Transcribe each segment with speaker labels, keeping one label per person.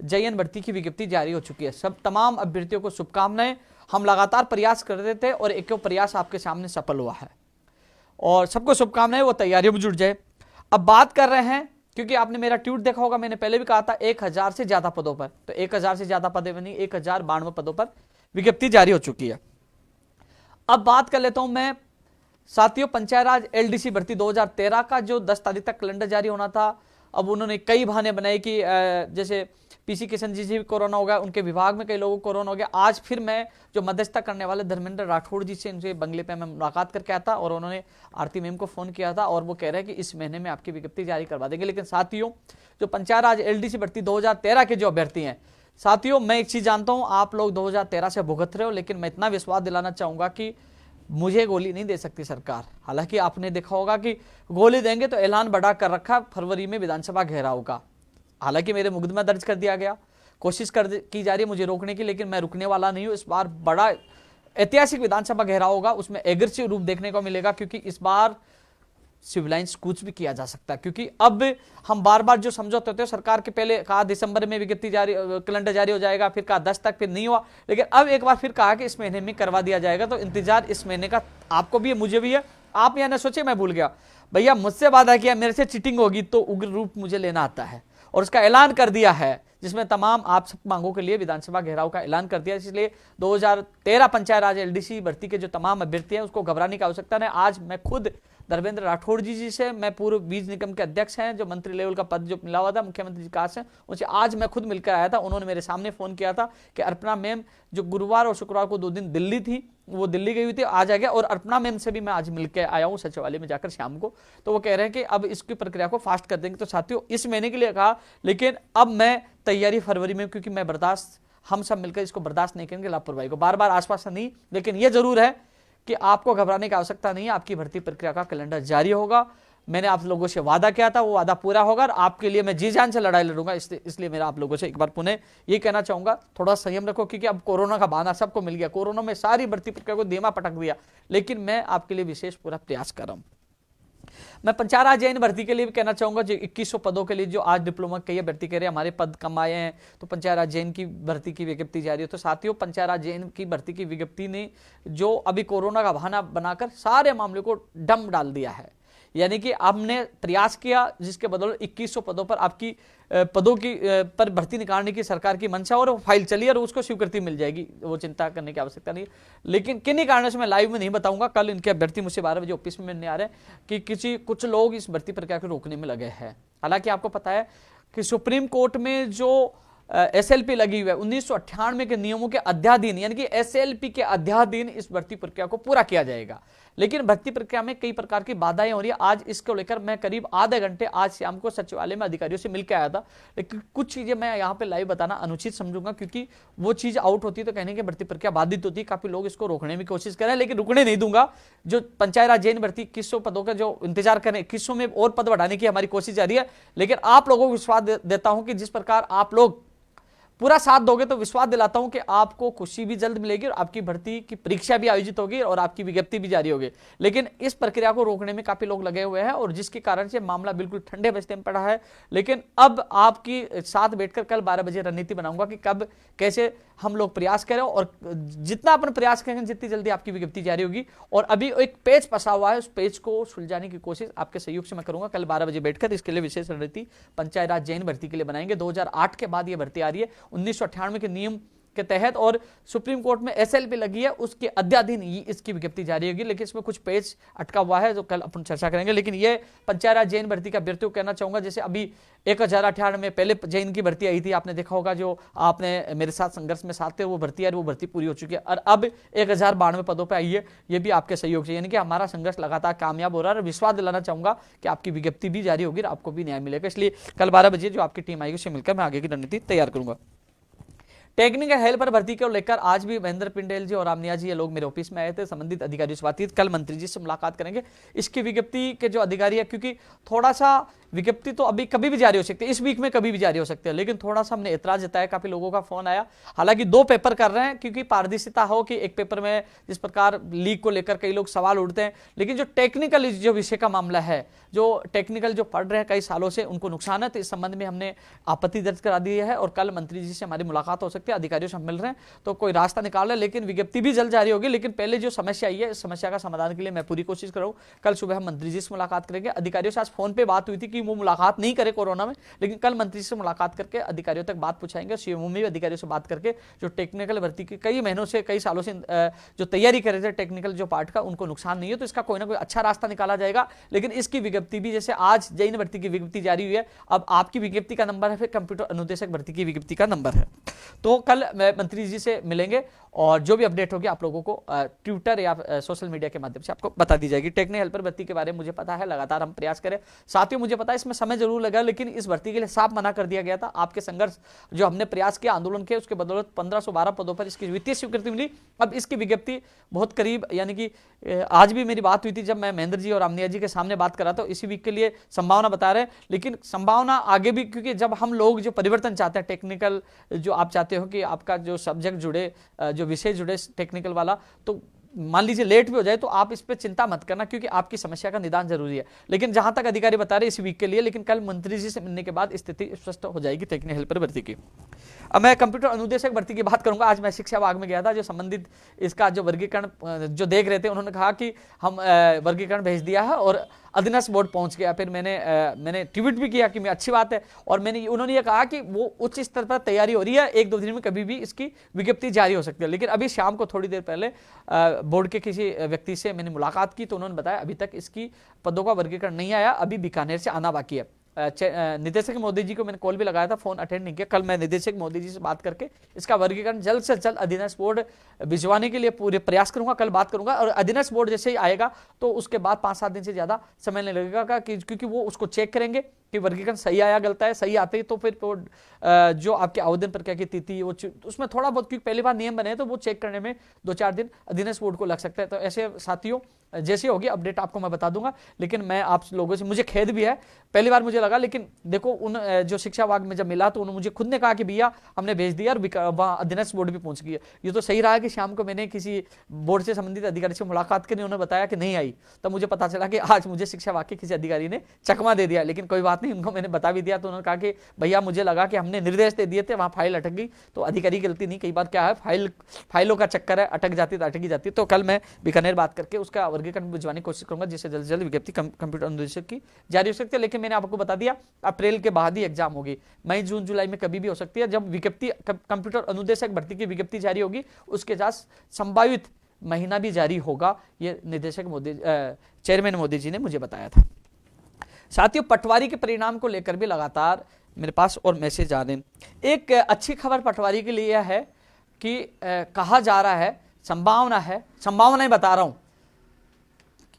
Speaker 1: JN भर्ती की विज्ञप्ति जारी हो चुकी है। सब तमाम अभ्यर्थियों को शुभकामनाएं। हम लगातार प्रयास कर रहे थे और एक प्रयास आपके सामने सफल हुआ है और सबको शुभकामनाएं, वो तैयारियों में जुट जाए। अब बात कर रहे हैं, क्योंकि आपने मेरा ट्वीट देखा होगा, मैंने पहले भी कहा था 1000 से ज्यादा पदों पर, तो 1000 से ज्यादा पदों पर नहीं, 1092 पदों पर विज्ञप्ति जारी हो चुकी है। अब बात कर लेता हूं मैं साथियों पंचायत राज LDC भर्ती 2013 का जो 10 तारीख तक कैलेंडर जारी होना था। अब उन्होंने कई बहाने बनाए कि जैसे PC किशन जी से भी कोरोना हो गया, उनके विभाग में कई लोगों को कोरोना हो गया। आज फिर मैं जो मध्यस्थता करने वाले धर्मेंद्र राठौड़ जी से उनसे बंगले पे मैं मुलाकात करके आया था और उन्होंने आरती मैम को फोन किया था और वो कह रहे हैं कि इस महीने में आपकी विज्ञप्ति जारी करवा देंगे। लेकिन साथियों जो पंचायत राज LDC भर्ती 2013 के जो अभ्यर्थी हैं, साथियों मैं एक चीज जानता हूं, आप लोग 2013 से भुगत रहे हो, लेकिन मैं इतना विश्वास दिलाना चाहूंगा कि मुझे गोली नहीं दे सकती सरकार। हालांकि आपने देखा होगा कि गोली देंगे तो ऐलान बढ़ा कर रखा फरवरी में विधानसभा घेराव का। हालांकि मेरे मुकदमा दर्ज कर दिया गया, कोशिश की जा रही है मुझे रोकने की, लेकिन मैं रुकने वाला नहीं हूं। इस बार बड़ा ऐतिहासिक विधानसभा घेराव होगा, उसमें एग्रेसिव रूप देखने को मिलेगा, क्योंकि इस बार सिविलाइंस कुछ भी किया जा सकता है। क्योंकि अब हम बार बार जो समझौते होते हैं, सरकार के पहले कहा दिसंबर में विज्ञप्ति जारी, कैलेंडर जारी हो जाएगा, फिर कहा 10 तक, फिर नहीं हुआ, लेकिन अब एक बार फिर कहा कि इस महीने में करवा दिया जाएगा। तो इंतजार इस महीने का आपको भी है, मुझे भी है। आप यह ना सोचे मैं भूल गया, भैया मुझसे वादा किया मेरे से चीटिंग होगी तो उग्र रूप मुझे लेना आता है, और उसका ऐलान कर दिया है, जिसमें तमाम आप सब मांगों के लिए विधानसभा घेराव का ऐलान कर दिया। इसलिए 2013 पंचायत राज LDC भर्ती के जो तमाम अभ्यर्थी हैं उसको घबराने की आवश्यकता नहीं। आज मैं खुद धर्मेंद्र राठौड़ जी से, मैं पूर्व बीज निगम के अध्यक्ष हैं, जो मंत्री लेवल का पद जो मिला हुआ था मुख्यमंत्री जी का से, उनसे आज मैं खुद मिलकर आया था। उन्होंने मेरे सामने फोन किया था कि अर्पणा मैम जो गुरुवार और शुक्रवार को 2 दिन दिल्ली थी, वो दिल्ली गई हुई थी, आज आ गया। और अर्पणा मैम से भी मैं आज मिलकर आया हूँ सचिवालय में जाकर शाम को। तो वो कह रहे हैं कि अब इसकी प्रक्रिया को फास्ट कर देंगे। तो साथियों इस महीने के लिए कहा, लेकिन अब मैं तैयारी फरवरी में, क्योंकि मैं बर्दाश्त, हम सब मिलकर इसको बर्दाश्त नहीं करेंगे लापरवाही को, बार बार आसपास नहीं। लेकिन यह जरूर है कि आपको घबराने की आवश्यकता नहीं है, आपकी भर्ती प्रक्रिया का कैलेंडर जारी होगा। मैंने आप लोगों से वादा किया था, वो वादा पूरा होगा और आपके लिए मैं जी जान से लड़ाई लड़ूंगा। इसलिए मेरा आप लोगों से एक बार पुनः ये कहना चाहूंगा, थोड़ा संयम रखो, क्योंकि अब कोरोना का बहाना सबको मिल गया। कोरोना में सारी भर्ती प्रक्रिया को धीमा पटक दिया, लेकिन मैं आपके लिए विशेष पूरा प्रयास कर रहा हूं। मैं पंचायत राज JN भर्ती के लिए भी कहना चाहूंगा, जो 2100 पदों के लिए जो आज डिप्लोमा कई भर्ती कर रहे हैं, हमारे पद कम आए हैं, तो पंचायत राज JN की भर्ती की विज्ञप्ति जारी है। तो साथियों पंचायत राज JN की भर्ती की विज्ञप्ति ने जो अभी कोरोना का बहाना बनाकर सारे मामले को डम डाल दिया है। यानी कि आपने प्रयास किया, जिसके बदौलत 2100 पदों पर आपकी पदों की पर भर्ती निकालने की सरकार की मंशा, और फाइल चली और उसको स्वीकृति मिल जाएगी, वो चिंता करने की आवश्यकता नहीं। लेकिन किन्हीं कारणों से मैं लाइव में नहीं बताऊंगा, कल इनके अभ्यर्थी मुझसे 12 बजे ऑफिस में मिलने आ रहे हैं कि कुछ लोग इस भर्ती प्रक्रिया को रोकने में लगे हैं। हालांकि आपको पता है कि सुप्रीम कोर्ट में जो SLP लगी हुई है 1998 के नियमों के अध्याधीन, यानी कि SLP के अध्याधीन इस भर्ती प्रक्रिया को पूरा किया जाएगा। लेकिन भर्ती प्रक्रिया में कई प्रकार की बाधाएं हो रही है। आज इसको लेकर मैं करीब आधे घंटे आज शाम को सचिवालय में अधिकारियों से मिलकर आया था, लेकिन कुछ चीजें मैं यहाँ पे लाइव बताना अनुचित समझूंगा, क्योंकि वो चीज आउट होती है तो कहने की भर्ती प्रक्रिया बाधित होती है। काफी लोग इसको रोकने की कोशिश कर रहे हैं, लेकिन रुकने नहीं दूंगा। जो पंचायत राज JN भर्ती 2100 पदों का जो इंतजार करें, 2100 में और पद बढ़ाने की हमारी कोशिश जारी है। लेकिन आप लोगों को विश्वास देता हूं कि जिस प्रकार आप लोग पूरा साथ दोगे तो विश्वास दिलाता हूं कि आपको खुशी भी जल्द मिलेगी और आपकी भर्ती की परीक्षा भी आयोजित होगी और आपकी विज्ञप्ति भी जारी होगी। लेकिन इस प्रक्रिया को रोकने में काफी लोग लगे हुए हैं और जिसके कारण से मामला बिल्कुल ठंडे बस्ते में पड़ा है। लेकिन अब आपकी साथ बैठकर कल 12 बजे रणनीति बनाऊंगा कि कब कैसे हम लोग प्रयास करें, और जितना अपन प्रयास करेंगे जितनी जल्दी आपकी विज्ञप्ति जारी होगी। और अभी एक पेज फंसा हुआ है, उस पेज को सुलझाने की कोशिश आपके सहयोग से मैं करूंगा कल 12 बजे बैठकर। इसके लिए विशेष रणनीति पंचायत राज JN भर्ती के लिए बनाएंगे। 2008 के बाद यह भर्ती आ रही है 1998 के नियम के तहत, और सुप्रीम कोर्ट में SLP लगी है, उसके अध्याधीन इसकी विज्ञप्ति जारी होगी। लेकिन इसमें कुछ पेज अटका हुआ है जो कल अपन चर्चा करेंगे। लेकिन ये पंचायत राज JN भर्ती का अभ्यर्थियों को कहना चाहूंगा, जैसे अभी 1098 में पहले JN की भर्ती आई थी, आपने देखा होगा, जो आपने मेरे साथ संघर्ष में साथ थे, वो भर्ती आई, वो भर्ती पूरी हो चुकी है और अब 1092 पदों पर आई है। ये भी आपके सहयोग से, यानी कि हमारा संघर्ष लगातार कामयाब हो रहा है। और विश्वास दिलाना चाहूंगा कि आपकी विज्ञप्ति भी जारी होगी और आपको भी न्याय मिलेगा। इसलिए कल 12 बजे जो आपकी टीम आएगी उससे मिलकर मैं आगे की रणनीति तैयार करूंगा। टेक्निकल हेल्पर भर्ती को लेकर आज भी महेंद्र पिंडेल जी और रामनिया जी ये लोग मेरे ऑफिस में आए थे, संबंधित अधिकारियों से बातचीत, कल मंत्री जी से मुलाकात करेंगे। इसकी विज्ञप्ति के जो अधिकारी है, क्योंकि थोड़ा सा विज्ञप्ति तो अभी कभी भी जारी हो सकती है, इस वीक में कभी भी जारी हो सकती है, लेकिन थोड़ा सा हमने एतराज जताया, काफी लोगों का फोन आया। हालांकि 2 पेपर कर रहे हैं क्योंकि पारदर्शिता हो कि एक पेपर में जिस प्रकार लीक को लेकर कई लोग सवाल उठते हैं, लेकिन जो टेक्निकल जो विषय का मामला है, जो टेक्निकल जो पढ़ रहे हैं कई सालों से उनको नुकसान है, तो इस संबंध में हमने आपत्ति दर्ज करा दी है और कल मंत्री जी से हमारी मुलाकात हो सकती है, अधिकारियों से हम मिल रहे हैं तो कोई रास्ता निकाल रहे हैं, लेकिन विज्ञप्ति भी जल्द जारी होगी। लेकिन पहले जो समस्या आई है इस समस्या का समाधान के लिए मैं पूरी कोशिश कर रहा हूं। कल सुबह हम मंत्री जी से मुलाकात करेंगे। अधिकारियों से आज फोन पे बात हुई थी कि वो मुलाकात नहीं करे कोरोना में, लेकिन कल मंत्री से मुलाकात करके अधिकारियों तक बात पूछाएंगे। सीएमओ में भी अधिकारियों से बात करके जो टेक्निकल भर्ती की कई महीनों से कई सालों से जो तैयारी कर रहे थे टेक्निकल जो पार्ट का, उनको नुकसान नहीं है, तो इसका कोई ना कोई अच्छा रास्ता निकाला जाएगा। लेकिन इसकी विज्ञप्ति भी, जैसे आज जैन भर्ती की विज्ञप्ति जारी हुई है, अब आपकी विज्ञप्ति का नंबर है, फिर कंप्यूटर अनुदेशक भर्ती की विज्ञप्ति का नंबर है। तो कल मंत्री जी से मिलेंगे और जो भी अपडेट होगी आप लोगों को ट्विटर या सोशल मीडिया के माध्यम से आपको बता दी जाएगी। टेक्निकल हेल्पर भर्ती के बारे में मुझे पता है, लगातार हम प्रयास करें। साथियों मुझे पता है इसमें समय जरूर लगा, लेकिन इस भर्ती के लिए साफ मना कर दिया गया था। आपके संघर्ष जो हमने प्रयास किया, आंदोलन किया, उसके बदौलत 1512 पदों पर इसकी वित्तीय स्वीकृति मिली। अब इसकी विज्ञप्ति बहुत करीब, यानी कि आज भी मेरी बात हुई थी जब मैं महेंद्र जी और आमनिया जी के सामने बात करा, तो इसी वीक के लिए संभावना बता रहे हैं, लेकिन संभावना आगे भी, क्योंकि जब हम लोग जो परिवर्तन चाहते हैं, टेक्निकल जो आप चाहते हो कि आपका जो सब्जेक्ट जुड़े, जो विषय जुड़े टेक्निकल वाला, तो मान लीजिए लेट भी हो जाए तो आप इस पे चिंता मत करना, क्योंकि आपकी समस्या का निदान जरूरी है। लेकिन जहां तक अधिकारी बता रहे इस वीक के लिए, लेकिन कल मंत्री जी से मिलने के बाद स्थिति स्पष्ट हो जाएगी टेक्निकल हेल्पर भर्ती की। अब मैं कंप्यूटर अनुदेशक भर्ती की बात करूंगा। आज मैं शिक्षा विभाग में गया था, जो संबंधित इसका जो वर्गीकरण जो देख रहे थे, उन्होंने कहा कि हम वर्गीकरण भेज दिया है और अधीनस्थ बोर्ड पहुंच गया। फिर मैंने ट्वीट भी किया कि मैं अच्छी बात है, और उन्होंने ये कहा कि वो उच्च स्तर पर तैयारी हो रही है, 1-2 दिन में कभी भी इसकी विज्ञप्ति जारी हो सकती है। लेकिन अभी शाम को थोड़ी देर पहले बोर्ड के किसी व्यक्ति से मैंने मुलाकात की, तो उन्होंने बताया अभी तक इसकी पदों का वर्गीकरण नहीं आया, अभी बीकानेर से आना बाकी है। निदेशक मोदी जी को मैंने कॉल भी लगाया था, फोन अटेंड नहीं किया। कल मैं निदेशक मोदी जी से बात करके इसका वर्गीकरण जल्द से जल्द अधीनस्थ बोर्ड भिजवाने के लिए पूरे प्रयास करूंगा, कल बात करूंगा। और अधीनस्थ बोर्ड जैसे ही आएगा तो उसके बाद 5-7 दिन से ज्यादा समय नहीं लगेगा, क्योंकि वो उसको चेक करेंगे कि वर्गीकरण सही आया गलत है। सही आते ही तो फिर जो आपके आवेदन प्रक्रिया की तिथि वो उसमें थोड़ा बहुत, क्योंकि पहली बार नियम बने तो वो चेक करने में 2-4 दिन अधीनस्थ बोर्ड को लग सकता है। तो ऐसे साथियों जैसे होगी अपडेट आपको मैं बता दूंगा। लेकिन मैं आप लोगों से, मुझे खेद भी है, पहली बार मुझे लगा, लेकिन देखो उन जो शिक्षा विभाग में जब मिला तो उन्होंने मुझे खुद ने कहा कि भैया हमने भेज दिया और वहाँ अधीनस्थ बोर्ड भी पहुंच गई है। ये तो सही रहा कि शाम को मैंने किसी बोर्ड से संबंधित अधिकारी से मुलाकात करी, उन्होंने बताया कि नहीं आई, तब मुझे पता चला कि आज मुझे शिक्षा विभाग के किसी अधिकारी ने चकमा दे दिया। लेकिन कोई बात नहीं, उनको मैंने बता भी दिया, तो उन्होंने कहा कि भैया मुझे लगा कि हमने निर्देश दे दिए थे, वहाँ फाइल अटक गई। तो अधिकारी की गलती नहीं, कई बार क्या है फाइलों का चक्कर है, अटक जाती तो अटकी जाती। तो कल मैं बीकानेर बात करके उसका वर्गीकरण भिजवाने की कोशिश करूंगा, जिससे जल्द से जल्द विज्ञप्ति कंप्यूटर अनुदेशक की जारी हो सकती है। लेकिन मैंने आपको बता दिया अप्रैल के बाद ही एग्जाम होगी, मई जून जुलाई में कभी भी हो सकती है। जब विज्ञप्ति कंप्यूटर अनुदेशक भर्ती की विज्ञप्ति जारी होगी उसके साथ संभावित महीना भी जारी होगा, ये निदेशक मोदी चेयरमैन मोदी जी ने मुझे बताया था। साथियों पटवारी के परिणाम को लेकर भी लगातार मेरे पास और मैसेज आ रहे हैं। एक अच्छी खबर पटवारी के लिए है कि कहा जा रहा है, संभावनाएं बता रहा हूं,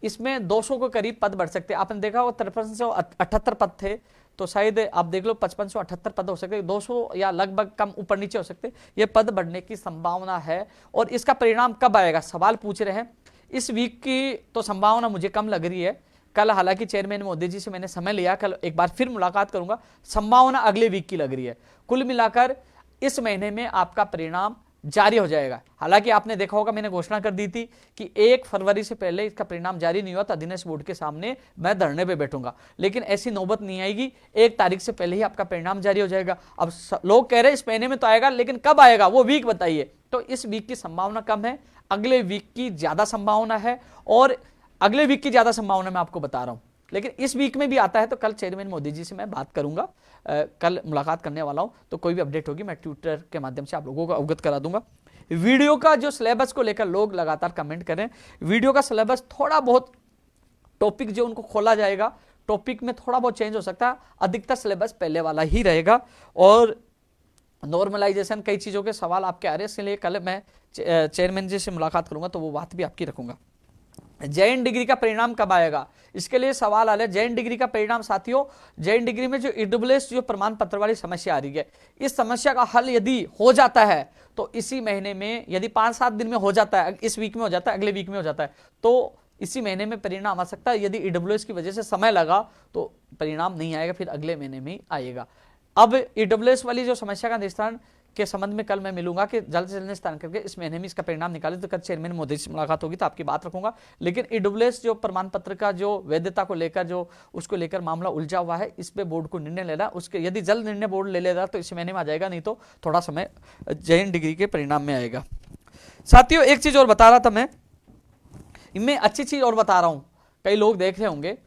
Speaker 1: इसमें 200 के करीब पद बढ़ सकते हैं। आपने देखा वो 5378 पद थे, तो शायद आप देख लो 5578 पद हो सकते हैं, 200 या लगभग कम ऊपर नीचे हो सकते हैं। ये पद बढ़ने की संभावना है। और इसका परिणाम कब आएगा, सवाल पूछ रहे हैं। इस वीक की तो संभावना मुझे कम लग रही है। कल हालांकि चेयरमैन मोदी जी से मैंने समय लिया, कल एक बार फिर मुलाकात करूंगा। संभावना अगले वीक की लग रही है। कुल मिलाकर इस महीने में आपका परिणाम जारी हो जाएगा। हालांकि आपने देखा होगा मैंने घोषणा कर दी थी कि 1 फरवरी से पहले इसका परिणाम जारी नहीं हुआ तो अधीनस्थ बोर्ड के सामने मैं धरने पे बैठूंगा, लेकिन ऐसी नौबत नहीं आएगी। 1 तारीख से पहले ही आपका परिणाम जारी हो जाएगा। अब लोग कह रहे हैं इस महीने में तो आएगा, लेकिन कब आएगा वो वीक बताइए। तो इस वीक की संभावना कम है, अगले वीक की ज्यादा संभावना है, और अगले वीक की ज्यादा संभावना मैं आपको बता रहा हूं। लेकिन इस वीक में भी आता है तो कल चेयरमैन मोदी जी से मैं बात करूंगा, कल मुलाकात करने वाला हूं। तो कोई भी अपडेट होगी मैं ट्विटर के माध्यम से आप लोगों को अवगत करा दूंगा। वीडियो का जो सिलेबस को लेकर लोग लगातार कमेंट करें, वीडियो का सिलेबस थोड़ा बहुत टॉपिक जो उनको खोला जाएगा, टॉपिक में थोड़ा बहुत चेंज हो सकता है, अधिकतर सिलेबस पहले वाला ही रहेगा। और नॉर्मलाइजेशन कई चीजों के सवाल आपके आ रहे हैं, इसलिए कल मैं चेयरमैन जी से मुलाकात करूंगा तो वो बात भी आपकी रखूंगा। जैन डिग्री का परिणाम कब आएगा, इसके लिए सवाल आ रहा है। जैन डिग्री का परिणाम साथियों, जैन डिग्री में जो ईडब्ल्यूएस जो प्रमाण पत्र वाली समस्या आ रही है, इस समस्या का हल यदि हो जाता है तो इसी महीने में, यदि 5-7 दिन में हो जाता है, इस वीक में हो जाता है, अगले वीक में हो जाता है, तो इसी महीने में परिणाम आ सकता है। यदि ईडब्ल्यूएस की वजह से समय लगा तो परिणाम नहीं आएगा, फिर अगले महीने में ही आएगा। अब ईडब्ल्यूएस वाली जो समस्या का निस्तारण के संबंध में कल मैं मिलूंगा कि जल्द से जल्द निस्तारण करके इस महीने में इसका परिणाम निकाले, तो कल चेयरमैन मोदी से मुलाकात होगी तो आपकी बात रखूंगा। लेकिन ईडब्ल्यूएस जो प्रमाण पत्र का जो वैधता को लेकर जो उसको लेकर मामला उलझा हुआ है, इस पे बोर्ड को निर्णय लेना, उसके यदि जल्द निर्णय बोर्ड ले लेगा तो इस महीने में आ जाएगा, नहीं तो थोड़ा समय JEE डिग्री के परिणाम में आएगा। साथियों एक चीज और बता रहा था मैं अच्छी चीज और बता रहा हूं, कई लोग देख रहे होंगे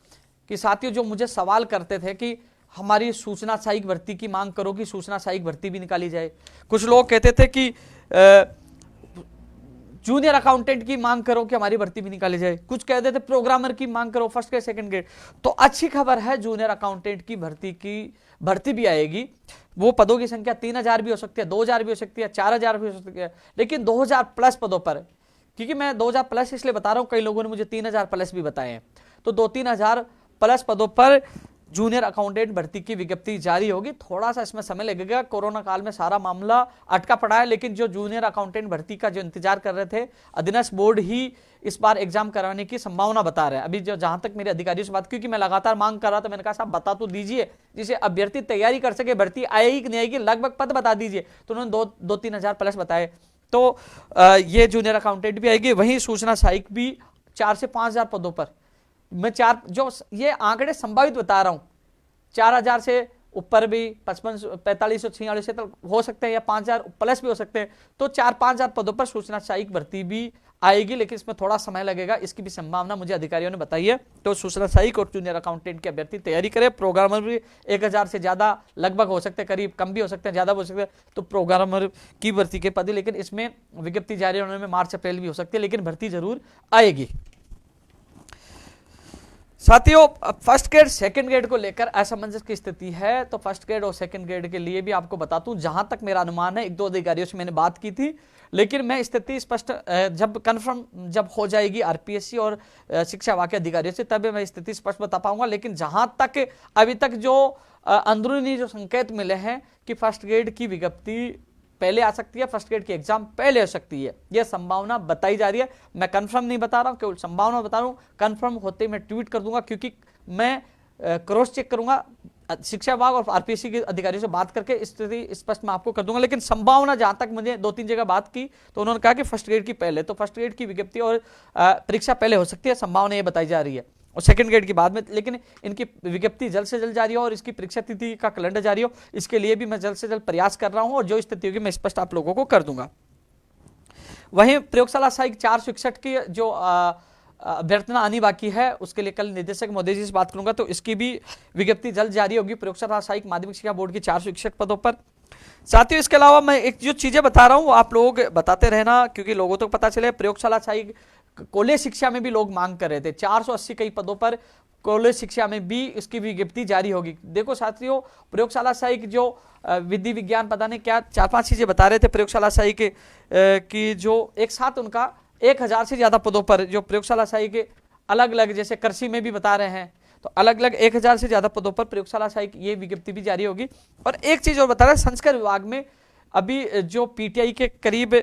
Speaker 1: कि साथियों जो मुझे सवाल करते थे कि हमारी सूचना सहायक भर्ती की मांग करो कि सूचना सहायक भर्ती भी निकाली जाए। कुछ लोग कहते थे कि जूनियर अकाउंटेंट की मांग करो कि हमारी भर्ती भी निकाली जाए। कुछ कहते थे प्रोग्रामर की मांग करो, फर्स्ट ग्रेड सेकंड ग्रेड। तो अच्छी खबर है, जूनियर अकाउंटेंट की भर्ती भी आएगी। वो पदों की संख्या 3000 भी हो सकती है, 2000 भी हो सकती है, 4000 भी हो सकती है, लेकिन 2000 प्लस पदों पर। क्योंकि मैं 2000 प्लस इसलिए बता रहा हूं, कई लोगों ने मुझे 3000 प्लस भी बताए हैं। तो 2-3000 प्लस पदों पर जूनियर अकाउंटेंट भर्ती की विज्ञप्ति जारी होगी। थोड़ा सा इसमें समय लगेगा, कोरोना काल में सारा मामला अटका पड़ा है, लेकिन जो जूनियर अकाउंटेंट भर्ती का जो इंतजार कर रहे थे, अधीनस्थ बोर्ड ही इस बार एग्जाम कराने की संभावना बता रहे हैं। अभी जो जहां तक मेरे अधिकारियों से बात, क्योंकि मैं लगातार मांग कर रहा था, मैंने कहा साहब बता तो दीजिए जिसे अभ्यर्थी तैयारी कर सके, भर्ती आएगी कि नहीं आएगी, लगभग पद बता दीजिए। तो उन्होंने 2-3 हजार प्लस बताए। तो ये जूनियर अकाउंटेंट भी आएगी। वहीं सूचना सहायक भी 4 से 5000 पदों पर। मैं जो ये आंकड़े संभावित बता रहा हूं, 4000 से ऊपर भी 55, 45, 46 तक हो सकते हैं, या 5000 प्लस भी हो सकते हैं। तो 4-5000 पदों पर सूचना सहायक भर्ती भी आएगी, लेकिन इसमें थोड़ा समय लगेगा, इसकी भी संभावना मुझे अधिकारियों ने बताई है। तो सूचना सहायक और जूनियर अकाउंटेंट के अभ्यर्थी तैयारी करें। प्रोग्रामर भी 1000 से ज्यादा लगभग हो सकते हैं, करीब कम भी हो सकते हैं, ज्यादा भी हो सकते हैं। तो प्रोग्रामर की भर्ती के पद, लेकिन इसमें विज्ञप्ति जारी होने में मार्च अप्रैल भी हो सकती है, लेकिन भर्ती जरूर आएगी। साथियों फर्स्ट ग्रेड सेकंड ग्रेड को लेकर असमंजस की स्थिति है। तो फर्स्ट ग्रेड और सेकंड ग्रेड के लिए भी आपको बता दूं, जहां तक मेरा अनुमान है, 1-2 अधिकारियों से मैंने बात की थी, लेकिन मैं स्थिति स्पष्ट जब कंफर्म जब हो जाएगी आरपीएससी और शिक्षा विभाग के अधिकारियों से, तब मैं स्थिति स्पष्ट बता पाऊंगा। लेकिन जहां तक अभी तक जो अंदरूनी जो संकेत मिले हैं कि फर्स्ट ग्रेड की विज्ञप्ति पहले आ सकती है, फर्स्ट ग्रेड की एग्जाम पहले हो सकती है, यह संभावना बताई जा रही है। मैं कंफर्म नहीं बता रहा हूं, केवल संभावना बता रहा हूं। कंफर्म होते ही मैं ट्वीट कर दूंगा, क्योंकि मैं क्रॉस चेक करूंगा शिक्षा विभाग और आरपीएससी के अधिकारियों से बात करके स्थिति स्पष्ट मैं आपको कर दूंगा। लेकिन संभावना जहां तक मुझे 2-3 जगह बात की, तो उन्होंने कहा कि फर्स्ट ग्रेड की पहले, तो फर्स्ट ग्रेड की विज्ञप्ति और परीक्षा पहले हो सकती है, संभावना ये बताई जा रही है, और सेकंड ग्रेड की बाद में। लेकिन इनकी विज्ञप्ति जल्द से जल्द जारी हो और इसकी परीक्षा तिथि का कैलेंडर जारी हो, इसके लिए भी मैं जल्द से जल्द प्रयास कर रहा हूं, और जो स्थिति होगी मैं स्पष्ट आप लोगों को कर दूंगा। वहीं प्रयोगशाला सहायक 461 की जो अभ्यर्थना आनी बाकी है, उसके लिए कल निदेशक महोदय जी से बात करूंगा, तो इसकी भी विज्ञप्ति जल्द जारी होगी प्रयोगशाला सहायक माध्यमिक शिक्षा बोर्ड की 461 पदों पर। साथियों इसके अलावा मैं एक जो चीजें बता रहा हूं आप लोग बताते रहना, क्योंकि लोगों तक पता चले। प्रयोगशाला सहायक कॉलेज शिक्षा में भी लोग मांग कर रहे थे, 480 कई पदों पर कॉलेज शिक्षा में भी इसकी विज्ञप्ति जारी होगी। देखो साथियों, प्रयोगशाला सहायक जो विधि विज्ञान पता नहीं क्या 4-5 चीजें बता रहे थे प्रयोगशाला सहायक की, जो एक साथ उनका 1000 से ज्यादा पदों पर जो प्रयोगशाला सहायक अलग अलग, जैसे कृषि में भी बता रहे हैं, तो अलग अलग 1000 से ज्यादा पदों पर प्रयोगशाला सहायक ये विज्ञप्ति भी जारी होगी। और एक चीज और बता रहे हैं, संस्कृत विभाग में अभी जो पीटीआई के करीब